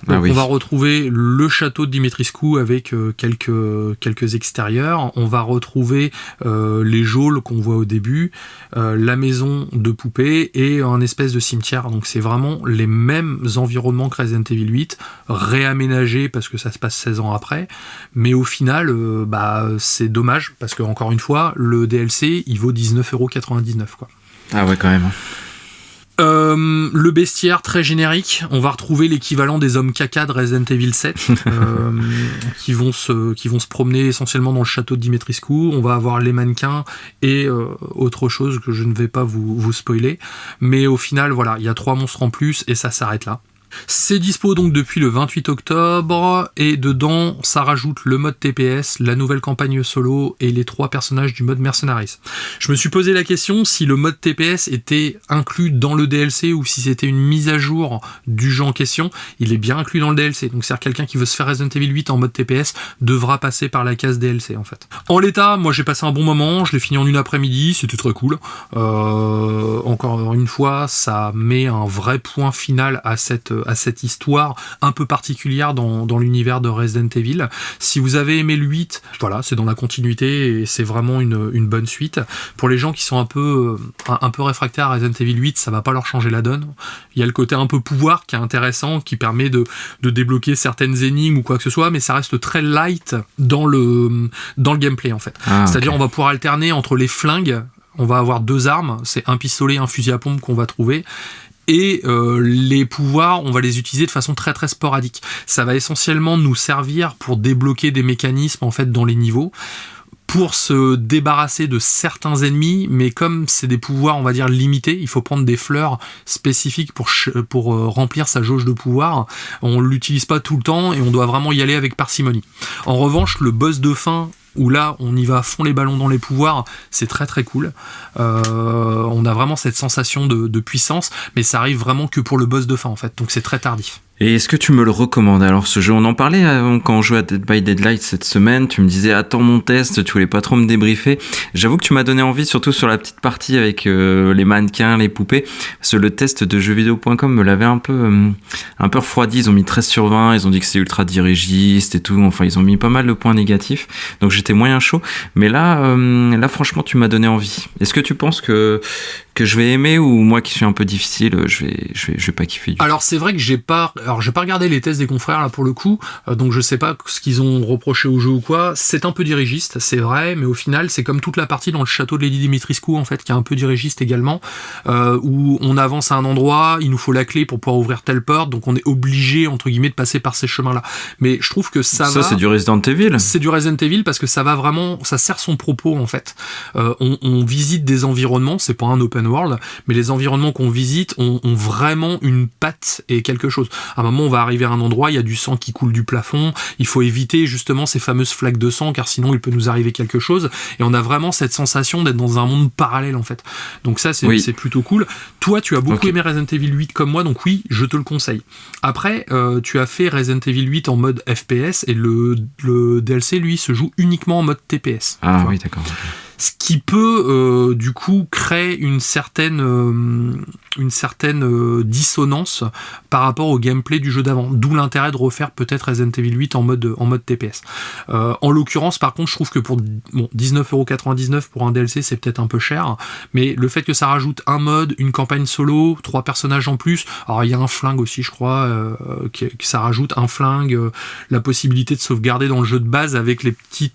Speaker 2: Donc on va retrouver le château de Dimitrescu avec quelques extérieurs, on va retrouver les geôles qu'on voit au début, la maison de poupée et un espèce de cimetière. Donc c'est vraiment les mêmes environnements que Resident Evil 8, réaménagés parce que ça se passe 16 ans après, mais au final c'est dommage parce que encore une fois le DLC il vaut 19,99€ quoi.
Speaker 1: Ah ouais quand même.
Speaker 2: Le bestiaire très générique, on va retrouver l'équivalent des hommes caca de Resident Evil 7 qui vont se promener essentiellement dans le château de Dimitrescu. On va avoir les mannequins et autre chose que je ne vais pas vous spoiler, mais au final voilà, il y a 3 monstres en plus et ça s'arrête là. C'est dispo donc depuis le 28 octobre et dedans ça rajoute le mode TPS, la nouvelle campagne solo et les 3 personnages du mode Mercenaries. Je me suis posé la question si le mode TPS était inclus dans le DLC ou si c'était une mise à jour du jeu en question. Il est bien inclus dans le DLC, donc c'est-à-dire quelqu'un qui veut se faire Resident Evil 8 en mode TPS devra passer par la case DLC en fait. En l'état, moi j'ai passé un bon moment, je l'ai fini en une après-midi, c'était très cool. Encore une fois, ça met un vrai point final à cette cette histoire un peu particulière dans l'univers de Resident Evil. Si vous avez aimé le 8, voilà, c'est dans la continuité et c'est vraiment une bonne suite. Pour les gens qui sont un peu réfractaires à Resident Evil 8, ça va pas leur changer la donne. Il y a le côté un peu pouvoir qui est intéressant, qui permet de débloquer certaines énigmes ou quoi que ce soit, mais ça reste très light dans le gameplay en fait. C'est-à-dire on va pouvoir alterner entre les flingues, on va avoir 2 armes, c'est un pistolet et un fusil à pompe qu'on va trouver. Et les pouvoirs, on va les utiliser de façon très très sporadique. Ça va essentiellement nous servir pour débloquer des mécanismes en fait dans les niveaux, pour se débarrasser de certains ennemis, mais comme c'est des pouvoirs, on va dire, limités, il faut prendre des fleurs spécifiques pour remplir sa jauge de pouvoir. On l'utilise pas tout le temps et on doit vraiment y aller avec parcimonie. En revanche, le boss de fin, où là on y va à fond les ballons dans les pouvoirs, c'est très très cool. On a vraiment cette sensation de puissance, mais ça arrive vraiment que pour le boss de fin en fait, donc c'est très tardif.
Speaker 1: Et est-ce que tu me le recommandes? Alors ce jeu, on en parlait quand on jouait à Dead by Daylight cette semaine, tu me disais attends mon test, tu voulais pas trop me débriefer. J'avoue que tu m'as donné envie, surtout sur la petite partie avec les mannequins, les poupées, parce que le test de jeuxvideo.com me l'avait un peu refroidi. Ils ont mis 13 sur 20, ils ont dit que c'est ultra dirigiste et tout, enfin ils ont mis pas mal de points négatifs, donc j'étais moyen chaud, mais là franchement tu m'as donné envie. Est-ce que tu penses que je vais aimer, ou moi qui suis un peu difficile, je vais pas kiffer du tout?
Speaker 2: Alors c'est vrai que j'ai pas regardé les tests des confrères là pour le coup, donc je sais pas ce qu'ils ont reproché au jeu ou quoi. C'est un peu dirigiste, c'est vrai, mais au final c'est comme toute la partie dans le château de Lady Dimitrescu en fait, qui est un peu dirigiste également, où on avance à un endroit, il nous faut la clé pour pouvoir ouvrir telle porte, donc on est obligé entre guillemets de passer par ces chemins là. Mais je trouve que ça
Speaker 1: c'est du Resident Evil.
Speaker 2: C'est du Resident Evil parce que ça va vraiment, ça sert son propos en fait. On visite des environnements, c'est pas un open world, mais les environnements qu'on visite ont vraiment une patte et quelque chose. À un moment, on va arriver à un endroit, il y a du sang qui coule du plafond, il faut éviter justement ces fameuses flaques de sang, car sinon il peut nous arriver quelque chose, et on a vraiment cette sensation d'être dans un monde parallèle en fait. Donc ça, c'est plutôt cool. Toi, tu as beaucoup aimé Resident Evil 8 comme moi, donc oui, je te le conseille. Après, tu as fait Resident Evil 8 en mode FPS, et le DLC, lui, se joue uniquement en mode TPS.
Speaker 1: Ah oui, d'accord.
Speaker 2: Ce qui peut du coup créer une certaine dissonance par rapport au gameplay du jeu d'avant, d'où l'intérêt de refaire peut-être Resident Evil 8 en mode TPS. En l'occurrence, par contre, je trouve que pour 19,99€ pour un DLC, c'est peut-être un peu cher, mais le fait que ça rajoute un mode, une campagne solo, 3 personnages en plus, alors il y a un flingue aussi, je crois, que ça rajoute un flingue, la possibilité de sauvegarder dans le jeu de base avec les petits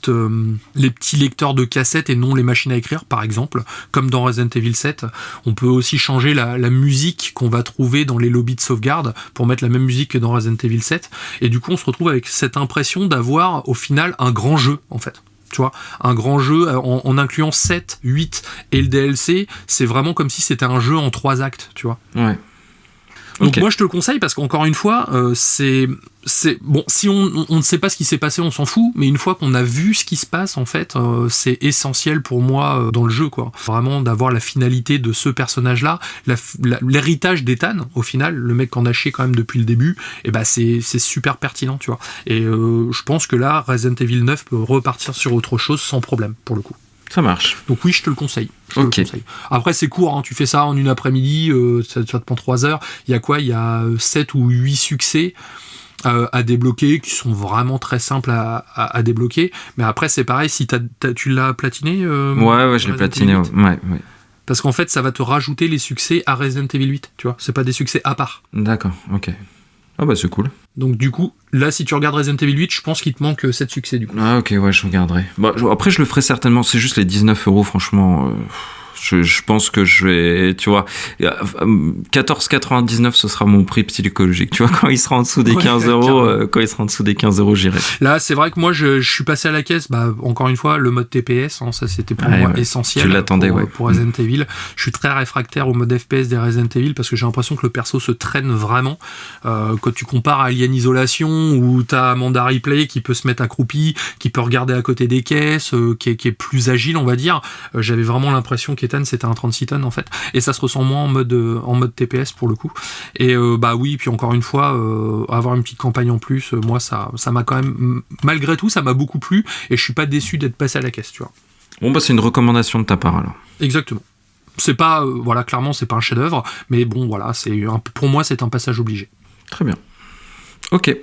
Speaker 2: lecteurs de cassettes et non les machines à écrire par exemple, comme dans Resident Evil 7. On peut aussi changer la musique qu'on va trouver dans les lobbies de sauvegarde pour mettre la même musique que dans Resident Evil 7, et du coup on se retrouve avec cette impression d'avoir au final un grand jeu en fait. Tu vois, un grand jeu en incluant 7, 8 et le DLC, c'est vraiment comme si c'était un jeu en 3 actes, tu vois.
Speaker 1: Ouais.
Speaker 2: Donc moi je te le conseille parce qu'encore une fois, c'est bon, si on ne sait pas ce qui s'est passé, on s'en fout, mais une fois qu'on a vu ce qui se passe, en fait, c'est essentiel pour moi dans le jeu, quoi. Vraiment d'avoir la finalité de ce personnage-là, l'héritage d'Ethan, au final, le mec qu'on a chié quand même depuis le début, et bah c'est super pertinent, tu vois. Et je pense que là, Resident Evil 9 peut repartir sur autre chose sans problème, pour le coup.
Speaker 1: Ça marche.
Speaker 2: Donc oui, je te le conseille.
Speaker 1: Ok.
Speaker 2: Après, c'est court, hein. Tu fais ça en une après-midi, ça te prend 3 heures. Il y a quoi ? Il y a 7 ou 8 succès à débloquer, qui sont vraiment très simples à débloquer. Mais après, c'est pareil, si tu l'as platiné
Speaker 1: ouais, je l'ai platiné. Ouais.
Speaker 2: Parce qu'en fait, ça va te rajouter les succès à Resident Evil 8, tu vois. C'est pas des succès à part.
Speaker 1: D'accord, ok. Ah bah c'est cool.
Speaker 2: Donc du coup, là si tu regardes Resident Evil 8, je pense qu'il te manque 7 succès du coup.
Speaker 1: Ah ok, ouais, je regarderai. Bah, après je le ferai certainement, c'est juste les 19€, franchement... Je pense que je vais, tu vois, 14,99 ce sera mon prix psychologique. Tu vois, quand il sera en dessous des 15€, j'irai.
Speaker 2: Là, c'est vrai que moi, je suis passé à la caisse. Bah, encore une fois, le mode TPS, hein, ça c'était pour moi essentiel.
Speaker 1: Tu l'attendais,
Speaker 2: pour Resident Evil. Je suis très réfractaire au mode FPS des Resident Evil parce que j'ai l'impression que le perso se traîne vraiment. Quand tu compares à Alien Isolation où t'as Amanda Ripley qui peut se mettre accroupi, qui peut regarder à côté des caisses, qui est plus agile, on va dire. J'avais vraiment l'impression qu'Ethan c'était un 36 tonnes en fait, et ça se ressent moins en mode TPS pour le coup. Et bah oui, puis encore une fois, avoir une petite campagne en plus, moi ça m'a quand même, malgré tout, ça m'a beaucoup plu, et je suis pas déçu d'être passé à la caisse, tu vois.
Speaker 1: Bon bah c'est une recommandation de ta part alors.
Speaker 2: Exactement. C'est pas, clairement c'est pas un chef-d'œuvre, mais bon voilà, pour moi c'est un passage obligé.
Speaker 1: Très bien. Ok.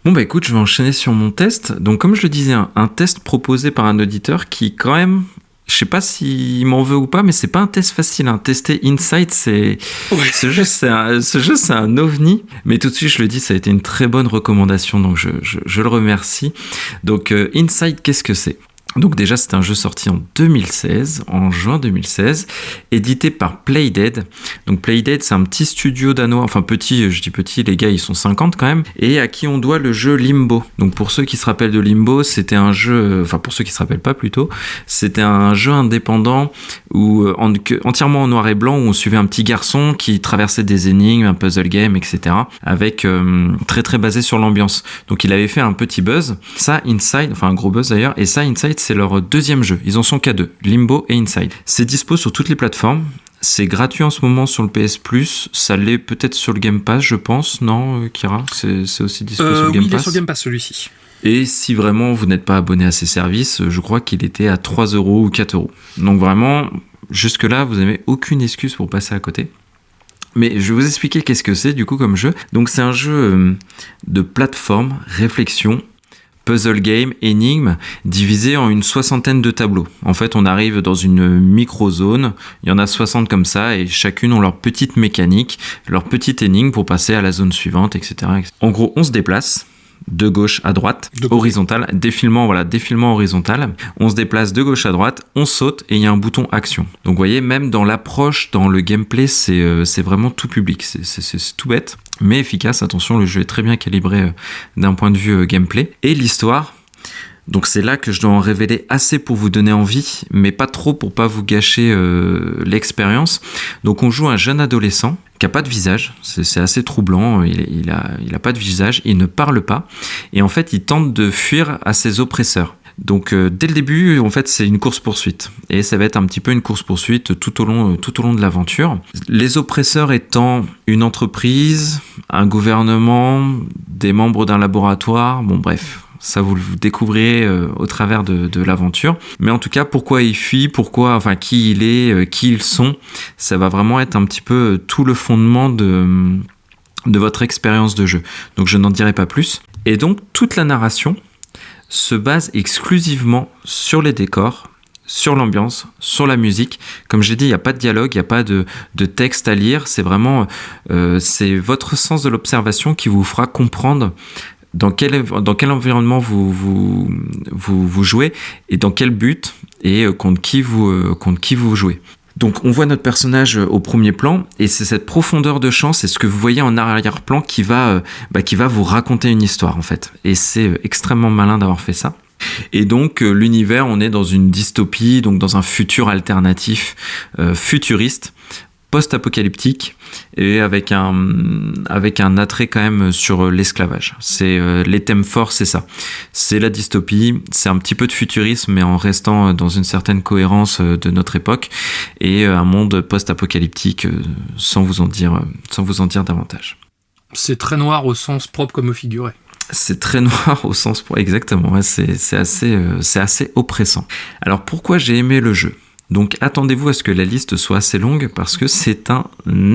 Speaker 1: Bon bah écoute, je vais enchaîner sur mon test. Donc comme je le disais, un test proposé par un auditeur qui quand même, je sais pas s'il m'en veut ou pas, mais c'est pas un test facile. Tester Inside, ce jeu c'est un ovni. Mais tout de suite, je le dis, ça a été une très bonne recommandation, donc je le remercie. Donc Inside, qu'est-ce que c'est ? Donc déjà, c'est un jeu sorti en 2016, en juin 2016, édité par Playdead. Donc Playdead, c'est un petit studio danois, enfin petit, je dis petit, les gars, ils sont 50 quand même, et à qui on doit le jeu Limbo. Donc pour ceux qui se rappellent de Limbo, c'était un jeu, enfin pour ceux qui se rappellent pas plutôt, c'était un jeu indépendant où entièrement en noir et blanc, où on suivait un petit garçon qui traversait des énigmes, un puzzle game, etc. avec très très basé sur l'ambiance. Donc il avait fait un petit buzz. Ça, Inside, enfin un gros buzz d'ailleurs, et ça, Inside, c'est leur deuxième jeu. Ils en sont qu'à 2, Limbo et Inside. C'est dispo sur toutes les plateformes. C'est gratuit en ce moment sur le PS Plus. Ça l'est peut-être sur le Game Pass, je pense. Non, Kira, c'est aussi dispo sur le Game Pass.
Speaker 2: Oui, il est sur Game Pass celui-ci.
Speaker 1: Et si vraiment vous n'êtes pas abonné à ces services, je crois qu'il était à 3 € ou 4 €. Donc vraiment, jusque-là, vous n'avez aucune excuse pour passer à côté. Mais je vais vous expliquer qu'est-ce que c'est du coup comme jeu. Donc c'est un jeu de plateforme, réflexion, puzzle game, énigme, divisé en une 60aine de tableaux. En fait, on arrive dans une micro-zone, il y en a 60 comme ça, et chacune ont leur petite mécanique, leur petite énigme pour passer à la zone suivante, etc. En gros, on se déplace de gauche à droite, horizontal, défilement horizontal. On se déplace de gauche à droite, on saute et il y a un bouton action. Donc vous voyez, même dans l'approche, dans le gameplay, c'est vraiment tout public. C'est tout bête, mais efficace. Attention, le jeu est très bien calibré d'un point de vue gameplay. Et l'histoire, donc c'est là que je dois en révéler assez pour vous donner envie, mais pas trop pour pas vous gâcher l'expérience. Donc on joue un jeune adolescent qui a pas de visage, c'est assez troublant, il a pas de visage, il ne parle pas, et en fait il tente de fuir à ses oppresseurs. Donc dès le début, en fait, c'est une course-poursuite. Et ça va être un petit peu une course-poursuite tout au long de l'aventure. Les oppresseurs étant une entreprise, un gouvernement, des membres d'un laboratoire, bon bref, ça vous le découvrirez au travers de l'aventure. Mais en tout cas, pourquoi il fuit, qui il est, qui ils sont, ça va vraiment être un petit peu tout le fondement de votre expérience de jeu. Donc je n'en dirai pas plus. Et donc toute la narration se base exclusivement sur les décors, sur l'ambiance, sur la musique. Comme j'ai dit, il n'y a pas de dialogue, il n'y a pas de texte à lire. C'est vraiment c'est votre sens de l'observation qui vous fera comprendre dans quel environnement vous jouez et dans quel but et contre qui vous jouez. Donc on voit notre personnage au premier plan et c'est cette profondeur de champ, c'est ce que vous voyez en arrière-plan qui va vous raconter une histoire en fait. Et c'est extrêmement malin d'avoir fait ça. Et donc l'univers, on est dans une dystopie, donc dans un futur alternatif futuriste, post-apocalyptique et avec un attrait quand même sur l'esclavage. C'est les thèmes forts, c'est ça. C'est la dystopie, c'est un petit peu de futurisme mais en restant dans une certaine cohérence de notre époque et un monde post-apocalyptique sans vous en dire davantage.
Speaker 2: C'est très noir au sens propre comme au figuré.
Speaker 1: C'est très noir au sens propre, exactement. C'est assez oppressant. Alors pourquoi j'ai aimé le jeu ? Donc attendez-vous à ce que la liste soit assez longue parce que c'est un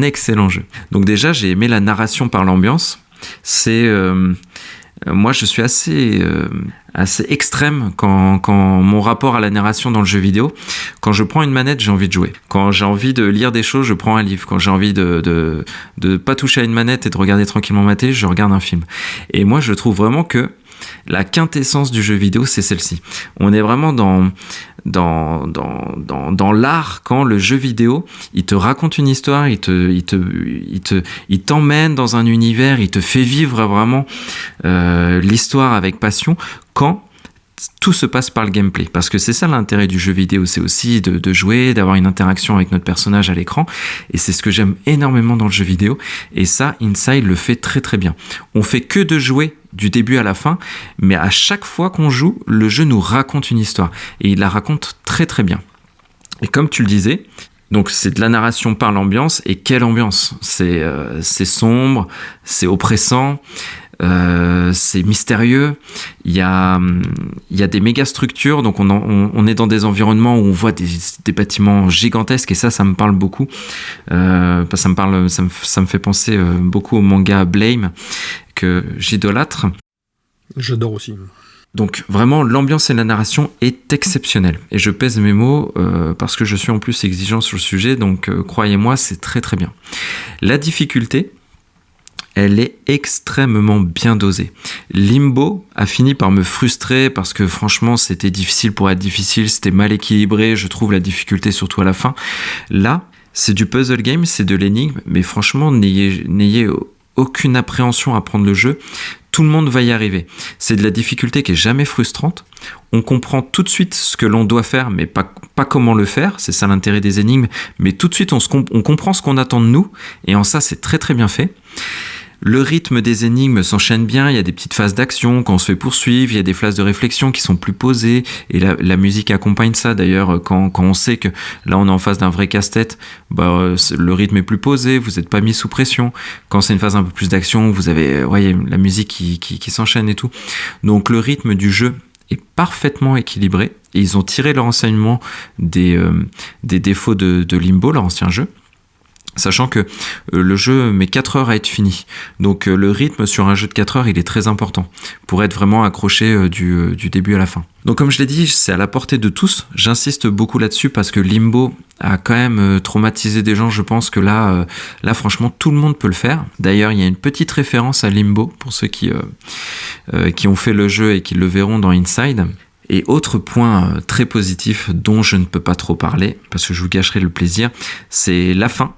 Speaker 1: excellent jeu. Donc déjà, j'ai aimé la narration par l'ambiance. Moi, je suis assez extrême quand mon rapport à la narration dans le jeu vidéo. Quand je prends une manette, j'ai envie de jouer. Quand j'ai envie de lire des choses, je prends un livre. Quand j'ai envie de pas toucher à une manette et de regarder tranquillement ma télé, je regarde un film. Et moi, je trouve vraiment que la quintessence du jeu vidéo, c'est celle-ci. On est vraiment dans l'art quand le jeu vidéo, il te raconte une histoire, il t'emmène dans un univers, il te fait vivre vraiment l'histoire avec passion quand tout se passe par le gameplay, parce que c'est ça l'intérêt du jeu vidéo, c'est aussi de jouer, d'avoir une interaction avec notre personnage à l'écran, et c'est ce que j'aime énormément dans le jeu vidéo, et ça, Inside le fait très très bien. On fait que de jouer du début à la fin, mais à chaque fois qu'on joue, le jeu nous raconte une histoire, et il la raconte très très bien. Et comme tu le disais, donc c'est de la narration par l'ambiance, et quelle ambiance! C'est sombre, c'est oppressant, c'est mystérieux. Il y a des méga structures, donc on est dans des environnements où on voit des bâtiments gigantesques, et ça me parle beaucoup. Ça me fait penser beaucoup au manga Blame que j'idolâtre.
Speaker 2: J'adore aussi.
Speaker 1: Donc vraiment, l'ambiance et la narration est exceptionnelle. Et je pèse mes mots parce que je suis en plus exigeant sur le sujet, donc croyez-moi, c'est très très bien. La difficulté, elle est extrêmement bien dosée. Limbo a fini par me frustrer parce que franchement, c'était difficile pour être difficile, c'était mal équilibré, je trouve la difficulté surtout à la fin. Là, c'est du puzzle game, c'est de l'énigme, mais franchement, n'ayez aucune appréhension à prendre le jeu. Tout le monde va y arriver. C'est de la difficulté qui est jamais frustrante. On comprend tout de suite ce que l'on doit faire, mais pas comment le faire. C'est ça l'intérêt des énigmes. Mais tout de suite, on comprend ce qu'on attend de nous. Et en ça, c'est très très bien fait. Le rythme des énigmes s'enchaîne bien, il y a des petites phases d'action quand on se fait poursuivre, il y a des phases de réflexion qui sont plus posées, et la musique accompagne ça d'ailleurs. Quand on sait que là on est en face d'un vrai casse-tête, le rythme est plus posé, vous n'êtes pas mis sous pression. Quand c'est une phase un peu plus d'action, vous avez la musique qui s'enchaîne et tout. Donc le rythme du jeu est parfaitement équilibré, et ils ont tiré leur enseignement des défauts de Limbo, leur ancien jeu. Sachant que le jeu met 4 heures à être fini. Donc le rythme sur un jeu de 4 heures, il est très important pour être vraiment accroché du début à la fin. Donc comme je l'ai dit, c'est à la portée de tous. J'insiste beaucoup là-dessus parce que Limbo a quand même traumatisé des gens. Je pense que là franchement, tout le monde peut le faire. D'ailleurs, il y a une petite référence à Limbo pour ceux qui ont fait le jeu et qui le verront dans Inside. Et autre point très positif dont je ne peux pas trop parler parce que je vous gâcherai le plaisir, c'est la fin.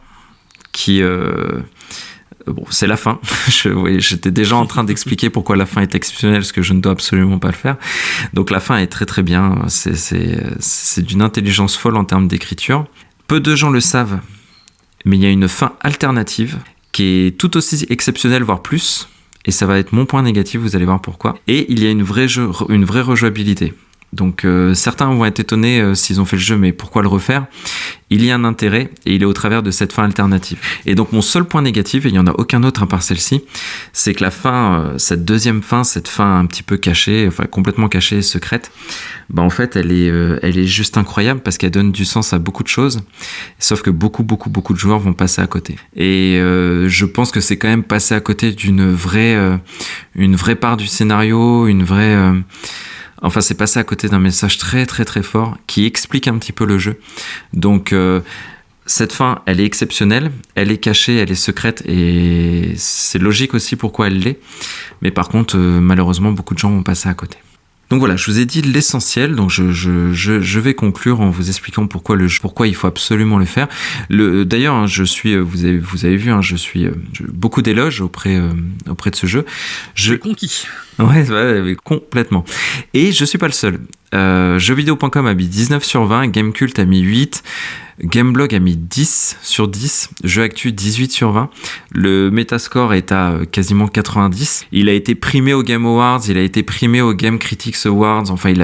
Speaker 1: C'est la fin. J'étais déjà en train d'expliquer pourquoi la fin est exceptionnelle, parce que je ne dois absolument pas le faire. Donc la fin est très très bien. C'est d'une intelligence folle en termes d'écriture. Peu de gens le savent, mais il y a une fin alternative qui est tout aussi exceptionnelle, voire plus. Et ça va être mon point négatif, vous allez voir pourquoi. Et il y a une vraie rejouabilité. Donc certains vont être étonnés s'ils ont fait le jeu, mais pourquoi le refaire ? Il y a un intérêt et il est au travers de cette fin alternative. Et donc mon seul point négatif, et il n'y en a aucun autre à part celle-ci, c'est que la fin, cette deuxième fin, cette fin un petit peu cachée, enfin complètement cachée et secrète, en fait elle est juste incroyable parce qu'elle donne du sens à beaucoup de choses, sauf que beaucoup de joueurs vont passer à côté. Et je pense que c'est quand même passer à côté d'une vraie part du scénario, Enfin, c'est passé à côté d'un message très très très fort qui explique un petit peu le jeu. Donc cette fin, elle est exceptionnelle, elle est cachée, elle est secrète, et c'est logique aussi pourquoi elle l'est. Mais par contre, malheureusement, beaucoup de gens vont passer à côté. Donc voilà, je vous ai dit l'essentiel, donc je vais conclure en vous expliquant pourquoi il faut absolument le faire. D'ailleurs, vous avez vu, je suis beaucoup d'éloges auprès de ce jeu.
Speaker 2: J'ai conquis.
Speaker 1: Ouais, complètement. Et je suis pas le seul. Jeuxvideo.com a mis 19 sur 20, Gamecult a mis 8, Gameblog a mis 10 sur 10, Jeuxactu 18 sur 20. Le Metascore est à quasiment 90. Il a été primé aux Game Awards, il a été primé aux Game Critics Awards. Enfin, il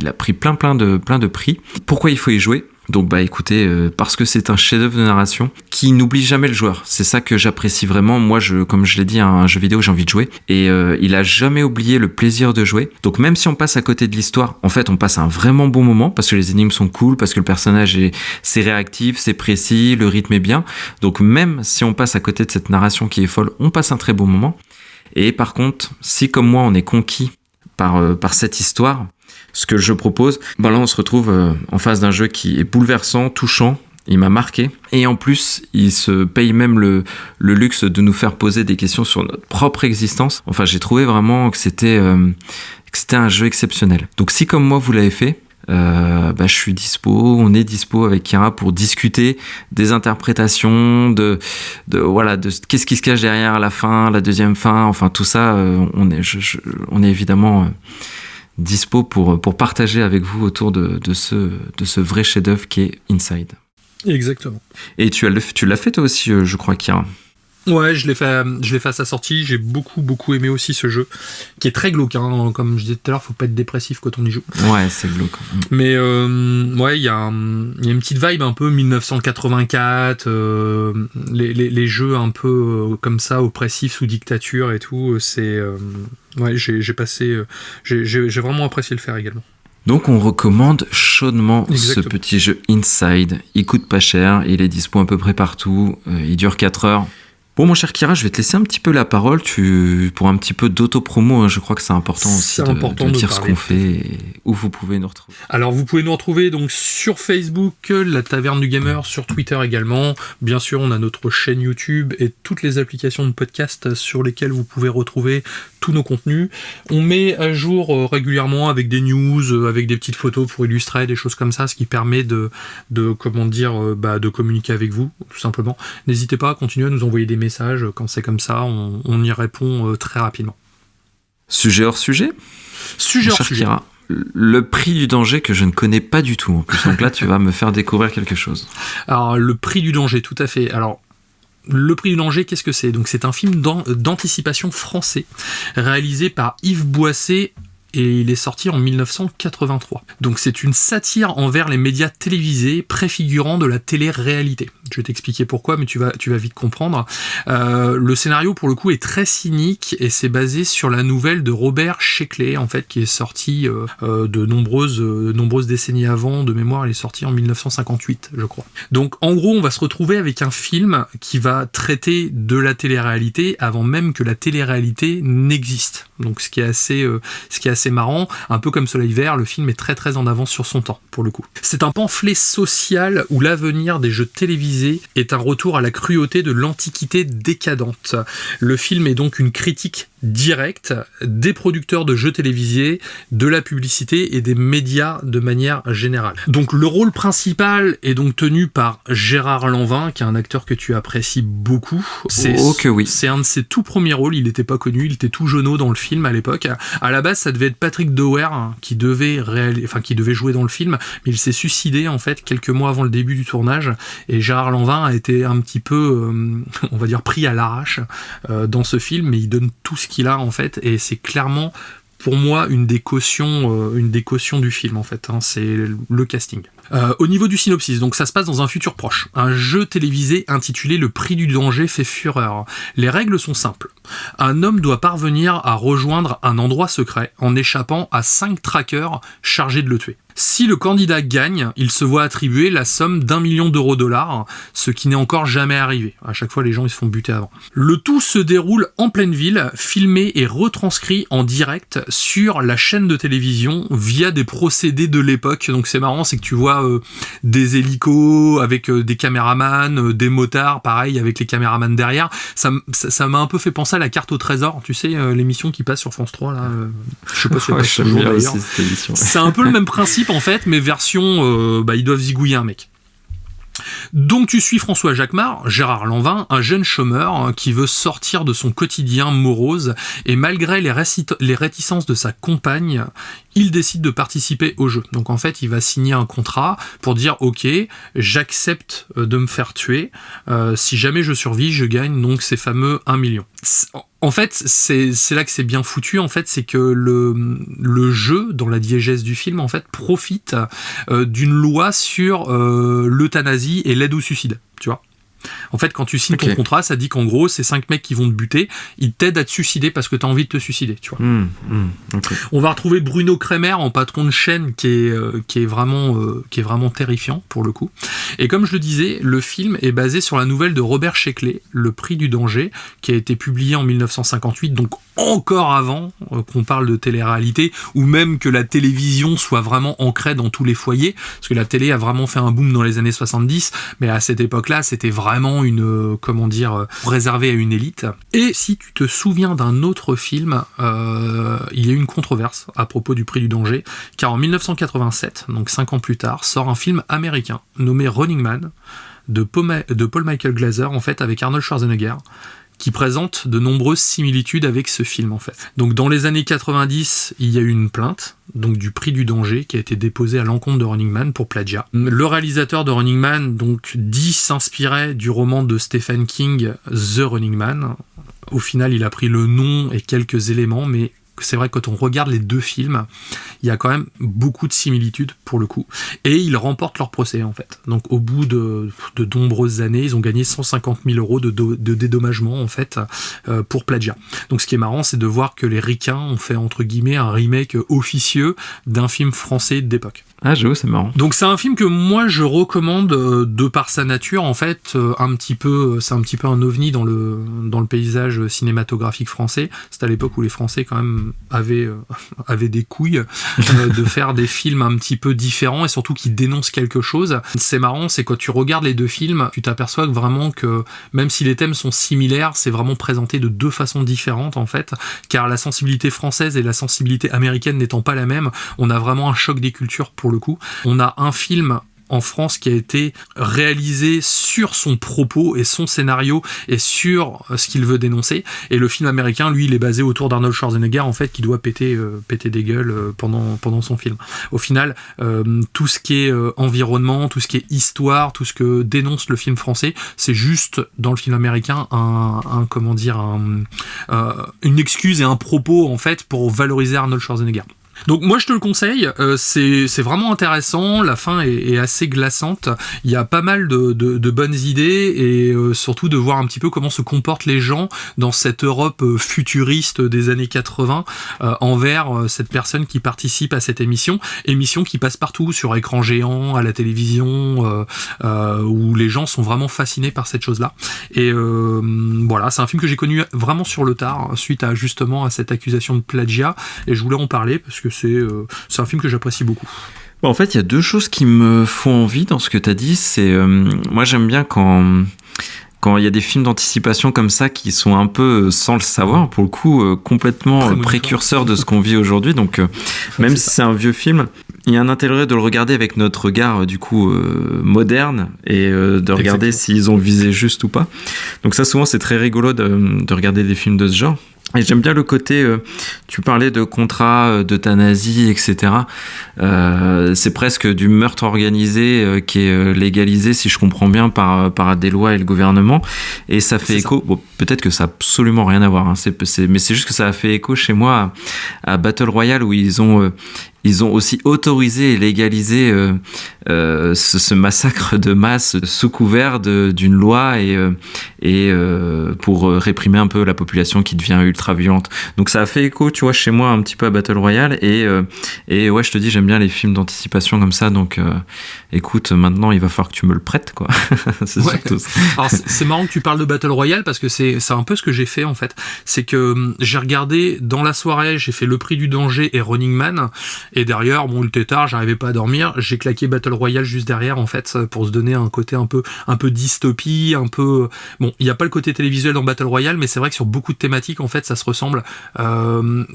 Speaker 1: a pris plein de prix. Pourquoi il faut y jouer ? Donc écoutez, parce que c'est un chef-d'œuvre de narration qui n'oublie jamais le joueur. C'est ça que j'apprécie vraiment. Moi, comme je l'ai dit, un jeu vidéo, j'ai envie de jouer. Et il a jamais oublié le plaisir de jouer. Donc même si on passe à côté de l'histoire, en fait, on passe un vraiment bon moment parce que les énigmes sont cool, parce que le personnage c'est réactif, c'est précis, le rythme est bien. Donc même si on passe à côté de cette narration qui est folle, on passe un très bon moment. Et par contre, si comme moi, on est conquis par cette histoire, ce que je propose, là on se retrouve en face d'un jeu qui est bouleversant, touchant, il m'a marqué, et en plus il se paye même le luxe de nous faire poser des questions sur notre propre existence. Enfin, j'ai trouvé vraiment que c'était un jeu exceptionnel. Donc si comme moi vous l'avez fait, je suis dispo, on est dispo avec Kira pour discuter des interprétations, de qu'est-ce qui se cache derrière la fin, la deuxième fin, enfin tout ça, on est évidemment dispo pour partager avec vous autour de ce vrai chef-d'œuvre qui est Inside.
Speaker 2: Exactement.
Speaker 1: Et tu l'as fait toi aussi, je crois, Kira.
Speaker 2: Ouais, je l'ai fait à sa sortie. J'ai beaucoup aimé aussi ce jeu, qui est très glauque. Hein. Comme je disais tout à l'heure, faut pas être dépressif quand on y joue.
Speaker 1: Ouais, c'est glauque.
Speaker 2: Mais ouais, il y a une petite vibe un peu 1984, les jeux un peu comme ça, oppressifs sous dictature et tout. C'est ouais, j'ai vraiment apprécié le faire également.
Speaker 1: Donc on recommande chaudement
Speaker 2: Exactement.
Speaker 1: ce petit jeu Inside. Il coûte pas cher, il est dispo à peu près partout, il dure 4 heures. Bon mon cher Kira, je vais te laisser un petit peu la parole pour un petit peu d'auto-promo, hein. Je crois que c'est important aussi de dire ce qu'on fait et où vous pouvez nous retrouver.
Speaker 2: Alors vous pouvez nous retrouver donc sur Facebook, la Taverne du Gamer, sur Twitter également. Bien sûr, on a notre chaîne YouTube et toutes les applications de podcast sur lesquelles vous pouvez retrouver tous nos contenus. On met à jour régulièrement avec des news, avec des petites photos pour illustrer, des choses comme ça, ce qui permet de communiquer avec vous, tout simplement. N'hésitez pas à continuer à nous envoyer des messages quand c'est comme ça, on y répond très rapidement.
Speaker 1: Sujet hors sujet ?
Speaker 2: Sujet hors sujet.
Speaker 1: Kira, le prix du danger que je ne connais pas du tout en plus. Donc là, tu vas me faire découvrir quelque chose.
Speaker 2: Alors, le prix du danger, tout à fait. Alors, le prix du danger, qu'est-ce que c'est ? Donc, c'est un film d'anticipation français, réalisé par Yves Boisset, et il est sorti en 1983. Donc c'est une satire envers les médias télévisés préfigurant de la télé-réalité. Je vais t'expliquer pourquoi, mais tu vas vite comprendre. Le scénario, pour le coup, est très cynique et c'est basé sur la nouvelle de Robert Sheckley, en fait, qui est sortie de nombreuses décennies avant. De mémoire, elle est sortie en 1958, je crois. Donc en gros, on va se retrouver avec un film qui va traiter de la télé-réalité avant même que la télé-réalité n'existe. Donc ce qui est assez marrant, un peu comme Soleil Vert, le film est très très en avance sur son temps, pour le coup. C'est un pamphlet social où l'avenir des jeux télévisés est un retour à la cruauté de l'antiquité décadente. Le film est donc une critique directe des producteurs de jeux télévisés, de la publicité et des médias de manière générale. Donc le rôle principal est donc tenu par Gérard Lanvin, qui est un acteur que tu apprécies beaucoup.
Speaker 1: Oui.
Speaker 2: C'est un de ses tout premiers rôles, il n'était pas connu, il était tout jeuneau dans le film à l'époque. À la base, ça devait être Patrick Dower qui devait jouer dans le film, mais il s'est suicidé en fait quelques mois avant le début du tournage, et Gérard Lanvin a été un petit peu, on va dire, pris à l'arrache dans ce film, mais il donne tout ce qu'il a en fait, et c'est clairement pour moi une des cautions du film en fait, hein, c'est le casting. Au niveau du synopsis, donc ça se passe dans un futur proche. Un jeu télévisé intitulé Le Prix du danger fait fureur. Les règles sont simples. Un homme doit parvenir à rejoindre un endroit secret en échappant à 5 trackers chargés de le tuer. Si le candidat gagne, il se voit attribuer la somme d'1 million $, ce qui n'est encore jamais arrivé. À chaque fois, les gens ils se font buter avant. Le tout se déroule en pleine ville, filmé et retranscrit en direct sur la chaîne de télévision via des procédés de l'époque. Donc c'est marrant, c'est que tu vois des hélicos avec des caméramans, des motards, pareil, avec les caméramans derrière. Ça m'a un peu fait penser à la carte au trésor, tu sais, l'émission qui passe sur France 3, là. Je sais pas si elle passe toujours, d'ailleurs. C'est un peu le même principe, en fait, mais version, ils doivent zigouiller un mec. Donc tu suis François Jacquemart, Gérard Lanvin, un jeune chômeur qui veut sortir de son quotidien morose, et malgré les réticences de sa compagne, il décide de participer au jeu. Donc en fait, il va signer un contrat pour dire « Ok, j'accepte de me faire tuer. Si jamais je survis, je gagne donc ces fameux 1 million. » En fait, c'est là que c'est bien foutu, en fait, c'est que le jeu, dans la diégèse du film, en fait, profite d'une loi sur l'euthanasie et l'aide au suicide, tu vois. En fait, quand tu signes ton contrat, ça dit qu'en gros, ces 5 mecs qui vont te buter, ils t'aident à te suicider parce que t'as envie de te suicider, tu vois.
Speaker 1: Okay.
Speaker 2: On va retrouver Bruno Kremer en patron de chaîne qui est vraiment terrifiant pour le coup. Et comme je le disais, le film est basé sur la nouvelle de Robert Sheckley, Le Prix du danger, qui a été publié en 1958, donc encore avant qu'on parle de télé-réalité, ou même que la télévision soit vraiment ancrée dans tous les foyers, parce que la télé a vraiment fait un boom dans les années 70, mais à cette époque-là, c'était vraiment réservé à une élite. Et si tu te souviens d'un autre film, il y a eu une controverse à propos du Prix du danger, car en 1987, donc 5 ans plus tard, sort un film américain nommé Running Man, de Paul Michael Glaser, en fait, avec Arnold Schwarzenegger, qui présente de nombreuses similitudes avec ce film en fait. Donc dans les années 90, il y a eu une plainte donc du Prix du danger qui a été déposée à l'encontre de Running Man pour plagiat. Le réalisateur de Running Man donc dit s'inspirer du roman de Stephen King The Running Man. Au final, il a pris le nom et quelques éléments, mais c'est vrai que quand on regarde les deux films, il y a quand même beaucoup de similitudes pour le coup. Et ils remportent leur procès en fait. Donc au bout de nombreuses années, ils ont gagné 150 000 € de dédommagement en fait pour plagiat. Donc ce qui est marrant, c'est de voir que les ricains ont fait entre guillemets un remake officieux d'un film français d'époque.
Speaker 1: Ah, j'avoue, c'est marrant.
Speaker 2: Donc c'est un film que moi je recommande de par sa nature en fait, c'est un petit peu un ovni dans le paysage cinématographique français. C'est à l'époque où les Français quand même avaient des couilles de faire des films un petit peu différents et surtout qui dénoncent quelque chose. C'est marrant, c'est quand tu regardes les deux films, tu t'aperçois vraiment que même si les thèmes sont similaires, c'est vraiment présenté de deux façons différentes en fait, car la sensibilité française et la sensibilité américaine n'étant pas la même, on a vraiment un choc des cultures pour le coup. On a un film en France qui a été réalisé sur son propos et son scénario et sur ce qu'il veut dénoncer, et le film américain lui il est basé autour d'Arnold Schwarzenegger en fait qui doit péter des gueules pendant son film. Au final tout ce qui est environnement, tout ce qui est histoire, tout ce que dénonce le film français, c'est juste dans le film américain une excuse et un propos en fait pour valoriser Arnold Schwarzenegger. Donc moi je te le conseille, c'est vraiment intéressant, la fin est assez glaçante, il y a pas mal de bonnes idées et surtout de voir un petit peu comment se comportent les gens dans cette Europe futuriste des années 80 envers cette personne qui participe à cette émission qui passe partout, sur écran géant, à la télévision, où les gens sont vraiment fascinés par cette chose-là. Et voilà, c'est un film que j'ai connu vraiment sur le tard, suite à justement à cette accusation de plagiat, et je voulais en parler parce que c'est un film que j'apprécie beaucoup.
Speaker 1: En fait, il y a deux choses qui me font envie dans ce que tu as dit. C'est moi, j'aime bien quand il y a des films d'anticipation comme ça qui sont un peu, sans le savoir, pour le coup, complètement précurseurs de ce qu'on vit aujourd'hui. Donc, même si c'est un vieux film, il y a un intérêt de le regarder avec notre regard, du coup, moderne, et de regarder s'ils ont visé juste ou pas. Donc ça, souvent, c'est très rigolo de regarder des films de ce genre. Et j'aime bien le côté, tu parlais de contrat, d'euthanasie, etc. C'est presque du meurtre organisé qui est légalisé, si je comprends bien, par des lois et le gouvernement. Et ça fait écho, bon, peut-être que ça n'a absolument rien à voir, hein, mais c'est juste que ça a fait écho chez moi à Battle Royale, où ils ont aussi autorisé et légalisé ce massacre de masse sous couvert d'une loi et pour réprimer un peu la population qui devient ultra violente. Donc ça a fait écho, tu vois, chez moi un petit peu à Battle Royale, et ouais, je te dis, j'aime bien les films d'anticipation comme ça, donc écoute, maintenant il va falloir que tu me le prêtes, quoi. C'est surtout ça.
Speaker 2: Alors c'est marrant que tu parles de Battle Royale parce que c'est un peu ce que j'ai fait en fait. C'est que j'ai regardé dans la soirée, j'ai fait Le Prix du danger et Running Man. Et derrière, bon, il était tard, j'arrivais pas à dormir, j'ai claqué Battle Royale juste derrière, en fait, pour se donner un côté un peu dystopie, un peu... Bon, il n'y a pas le côté télévisuel dans Battle Royale, mais c'est vrai que sur beaucoup de thématiques, en fait, ça se ressemble.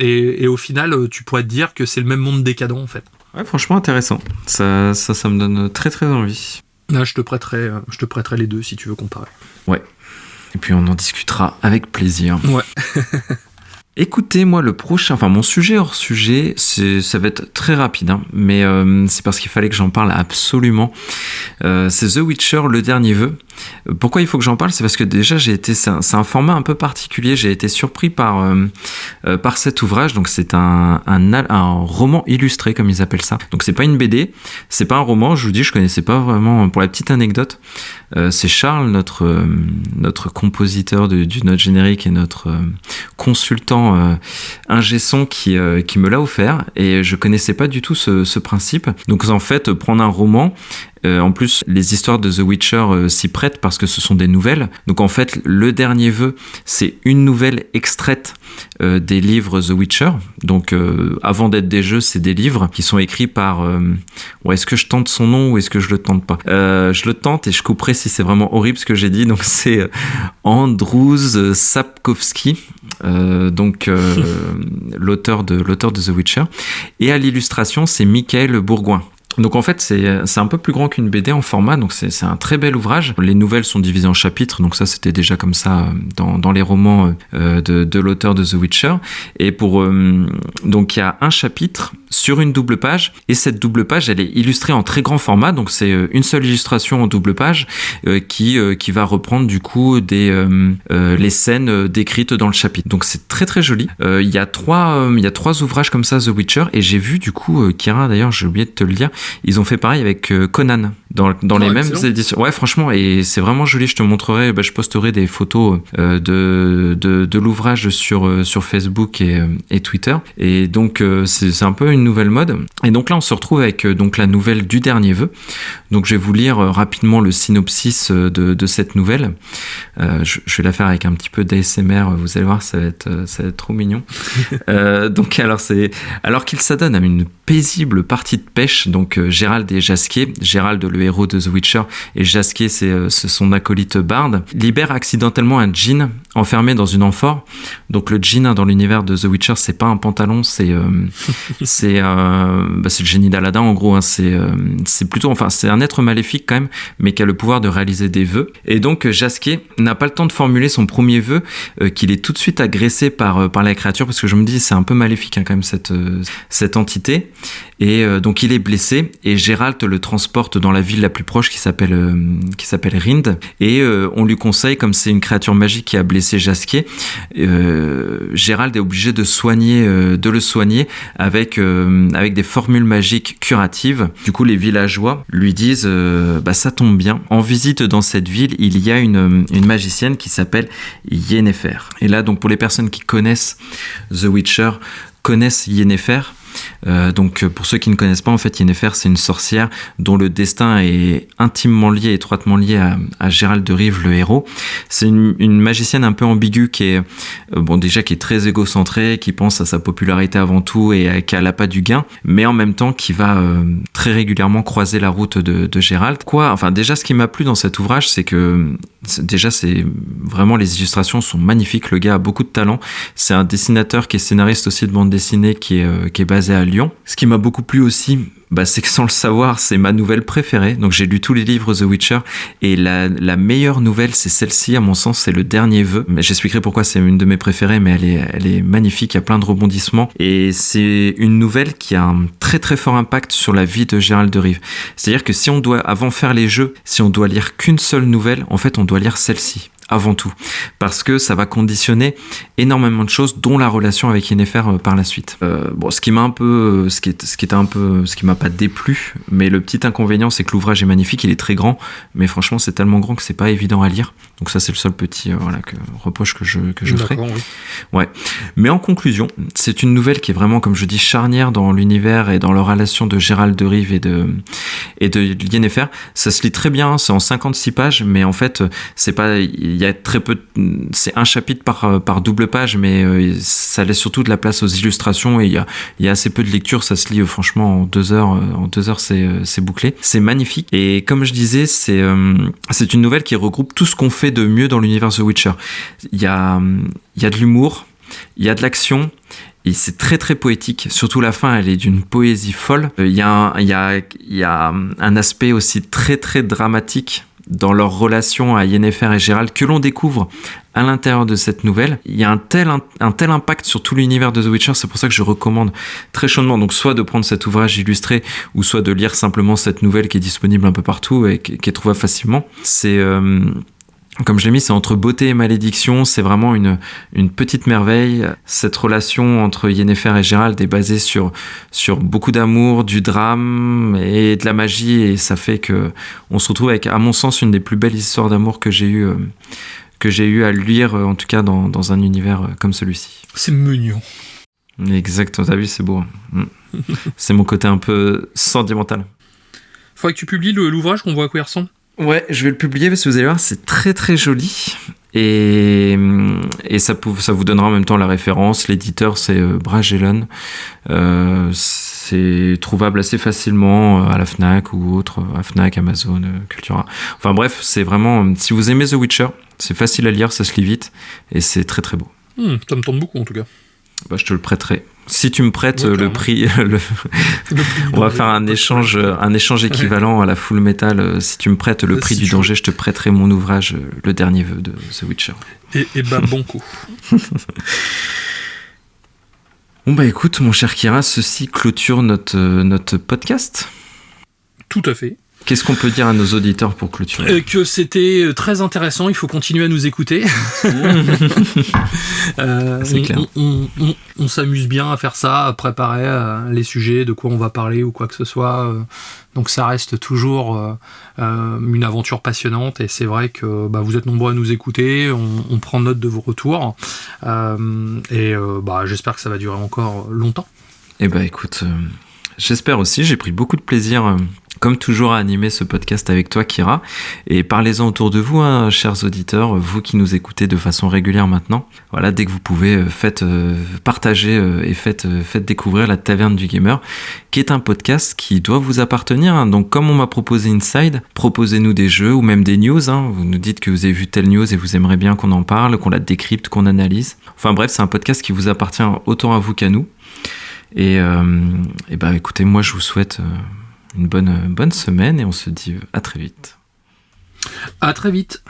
Speaker 2: Et au final, tu pourrais te dire que c'est le même monde décadent, en fait.
Speaker 1: Ouais, franchement, intéressant. Ça me donne très, très envie.
Speaker 2: Là, je te prêterai les deux, si tu veux comparer.
Speaker 1: Ouais. Et puis, on en discutera avec plaisir.
Speaker 2: Ouais.
Speaker 1: Écoutez, moi, mon sujet hors sujet, ça va être très rapide, hein, mais c'est parce qu'il fallait que j'en parle absolument. C'est The Witcher, le dernier vœu. Pourquoi il faut que j'en parle ? C'est parce que déjà, c'est un format un peu particulier. J'ai été surpris par cet ouvrage. Donc, c'est un roman illustré, comme ils appellent ça. Donc, c'est pas une BD, c'est pas un roman. Je vous dis, je connaissais pas vraiment. Pour la petite anecdote, c'est Charles, notre compositeur du note générique et notre consultant ingé son qui me l'a offert, et je connaissais pas du tout ce principe. Donc, en fait, prendre un roman. En plus, les histoires de The Witcher s'y prêtent parce que ce sont des nouvelles. Donc en fait, le dernier vœu, c'est une nouvelle extraite des livres The Witcher. Donc avant d'être des jeux, c'est des livres qui sont écrits par... est-ce que je tente son nom ou est-ce que je le tente pas ? Je le tente et je couperai si c'est vraiment horrible ce que j'ai dit. Donc c'est Andrzej Sapkowski, l'auteur de The Witcher. Et à l'illustration, c'est Michael Bourgoin. Donc en fait c'est un peu plus grand qu'une BD en format, donc c'est un très bel ouvrage. Les nouvelles sont divisées en chapitres, donc ça c'était déjà comme ça dans les romans de l'auteur de The Witcher. Et donc il y a un chapitre sur une double page, et cette double page elle est illustrée en très grand format, donc c'est une seule illustration en double page qui va reprendre du coup les scènes décrites dans le chapitre. Donc c'est très très joli. Il y a trois ouvrages comme ça The Witcher, et j'ai vu du coup Kira, d'ailleurs j'ai oublié de te le dire, ils ont fait pareil avec Conan dans les mêmes éditions. Ouais, franchement, et c'est vraiment joli. Je te montrerai, je posterai des photos de l'ouvrage sur Facebook et Twitter. Et donc c'est un peu une nouvelle mode. Et donc là on se retrouve avec donc la nouvelle du dernier vœu. Donc je vais vous lire rapidement le synopsis de cette nouvelle. Je vais la faire avec un petit peu d'ASMR, vous allez voir, ça va être trop mignon. Donc alors qu'il s'adonne à une paisible partie de pêche, donc Gérald et Jaskier, Gérald le héros de The Witcher et Jaskier c'est son acolyte barde, libère accidentellement un djinn enfermé dans une amphore. Donc le djinn dans l'univers de The Witcher, c'est pas un pantalon, c'est le génie d'Aladin en gros, hein. C'est plutôt, enfin c'est un être maléfique quand même, mais qui a le pouvoir de réaliser des vœux. Et donc Jaskier n'a pas le temps de formuler son premier vœu, qu'il est tout de suite agressé par la créature, parce que je me dis c'est un peu maléfique hein, quand même cette entité. Et donc il est blessé, et Gérald le transporte dans la ville la plus proche qui s'appelle Rind, et on lui conseille, comme c'est une créature magique qui a blessé Jaskier, Gérald est obligé de le soigner avec des formules magiques curatives. Du coup les villageois lui disent ça tombe bien, en visite dans cette ville il y a une magicienne qui s'appelle Yennefer. Et là donc pour les personnes qui connaissent The Witcher, connaissent Yennefer. Donc pour ceux qui ne connaissent pas, en fait Yennefer c'est une sorcière dont le destin est étroitement lié à Gérald de Rive, le héros. C'est une magicienne un peu ambiguë qui est qui est très égocentrée, qui pense à sa popularité avant tout et qui a l'appât du gain, mais en même temps qui va très régulièrement croiser la route de Gérald. Déjà ce qui m'a plu dans cet ouvrage, c'est que c'est vraiment, les illustrations sont magnifiques, le gars a beaucoup de talent. C'est un dessinateur qui est scénariste aussi de bande dessinée qui est basé à Lyon. Ce qui m'a beaucoup plu aussi, c'est que sans le savoir, c'est ma nouvelle préférée. Donc j'ai lu tous les livres The Witcher, et la meilleure nouvelle c'est celle-ci, à mon sens, c'est le dernier vœu. Mais j'expliquerai pourquoi c'est une de mes préférées, mais elle est magnifique, il y a plein de rebondissements, et c'est une nouvelle qui a un très très fort impact sur la vie de Gérald de Rive. C'est-à-dire que si on doit lire qu'une seule nouvelle, en fait on doit lire celle-ci avant tout, parce que ça va conditionner énormément de choses, dont la relation avec Yennefer par la suite. Ce qui m'a pas déplu, mais le petit inconvénient, c'est que l'ouvrage est magnifique, il est très grand, mais franchement c'est tellement grand que c'est pas évident à lire. Donc ça c'est le seul petit reproche que je ferai.
Speaker 2: Oui.
Speaker 1: Ouais. Mais en conclusion, c'est une nouvelle qui est vraiment, comme je dis, charnière dans l'univers et dans la relation de Gérald de Rive et de Yennefer. Ça se lit très bien, c'est en 56 pages, mais en fait il y a très peu, c'est un chapitre par double page, mais ça laisse surtout de la place aux illustrations, et il y a assez peu de lecture. Ça se lit franchement en 2 heures. En 2 heures c'est bouclé. C'est magnifique, et comme je disais, c'est une nouvelle qui regroupe tout ce qu'on fait de mieux dans l'univers The Witcher. Il y a de l'humour, il y a de l'action, et c'est très très poétique. Surtout la fin, elle est d'une poésie folle. Il y a un aspect aussi très très dramatique dans leur relation à Yennefer et Gérald que l'on découvre à l'intérieur de cette nouvelle. Il y a un tel impact sur tout l'univers de The Witcher, c'est pour ça que je recommande très chaudement, donc soit de prendre cet ouvrage illustré, ou soit de lire simplement cette nouvelle qui est disponible un peu partout et qui est trouvable facilement. C'est comme je l'ai mis, c'est entre beauté et malédiction, c'est vraiment une petite merveille. Cette relation entre Yennefer et Gérald est basée sur beaucoup d'amour, du drame et de la magie, et ça fait que on se retrouve avec, à mon sens, une des plus belles histoires d'amour que j'ai eu à lire, en tout cas dans un univers comme celui-ci.
Speaker 2: C'est mignon.
Speaker 1: Exactement, t'as vu, c'est beau. C'est mon côté un peu sentimental.
Speaker 2: Faudrait que tu publies l'ouvrage, qu'on voit à quoi il ressemble.
Speaker 1: Ouais, je vais le publier parce que vous allez voir, c'est très très joli, et ça vous donnera en même temps la référence. L'éditeur c'est Bragellon, c'est trouvable assez facilement à la Fnac ou autre, à Fnac, Amazon, Cultura. Enfin bref, c'est vraiment, si vous aimez The Witcher, c'est facile à lire, ça se lit vite, et c'est très très beau.
Speaker 2: Ça me tente beaucoup en tout cas.
Speaker 1: Je te le prêterai. Si tu me prêtes le prix, on va faire un échange équivalent à la Full Metal. Si tu me prêtes le prix du danger, je te prêterai mon ouvrage, le dernier vœu de The Witcher.
Speaker 2: Et bah bon coup.
Speaker 1: Bon bah écoute, mon cher Kira, ceci clôture notre podcast.
Speaker 2: Tout à fait.
Speaker 1: Qu'est-ce qu'on peut dire à nos auditeurs pour clôturer ?
Speaker 2: Que c'était très intéressant, il faut continuer à nous écouter.
Speaker 1: C'est clair.
Speaker 2: On s'amuse bien à faire ça, à préparer les sujets, de quoi on va parler ou quoi que ce soit. Donc ça reste toujours une aventure passionnante et c'est vrai que vous êtes nombreux à nous écouter, on prend note de vos retours et j'espère que ça va durer encore longtemps.
Speaker 1: Eh ben écoute, j'espère aussi, j'ai pris beaucoup de plaisir comme toujours à animer ce podcast avec toi Kira, et parlez-en autour de vous, hein, chers auditeurs, vous qui nous écoutez de façon régulière maintenant. Voilà, dès que vous pouvez, faites partager et faites découvrir la Taverne du Gamer, qui est un podcast qui doit vous appartenir, hein. Donc comme on m'a proposé Inside, proposez-nous des jeux ou même des news, hein. Vous nous dites que vous avez vu telle news et vous aimeriez bien qu'on en parle, qu'on la décrypte, qu'on analyse. Enfin bref, c'est un podcast qui vous appartient autant à vous qu'à nous. Et écoutez, moi je vous souhaite une bonne semaine et on se dit à très vite.
Speaker 2: À très vite.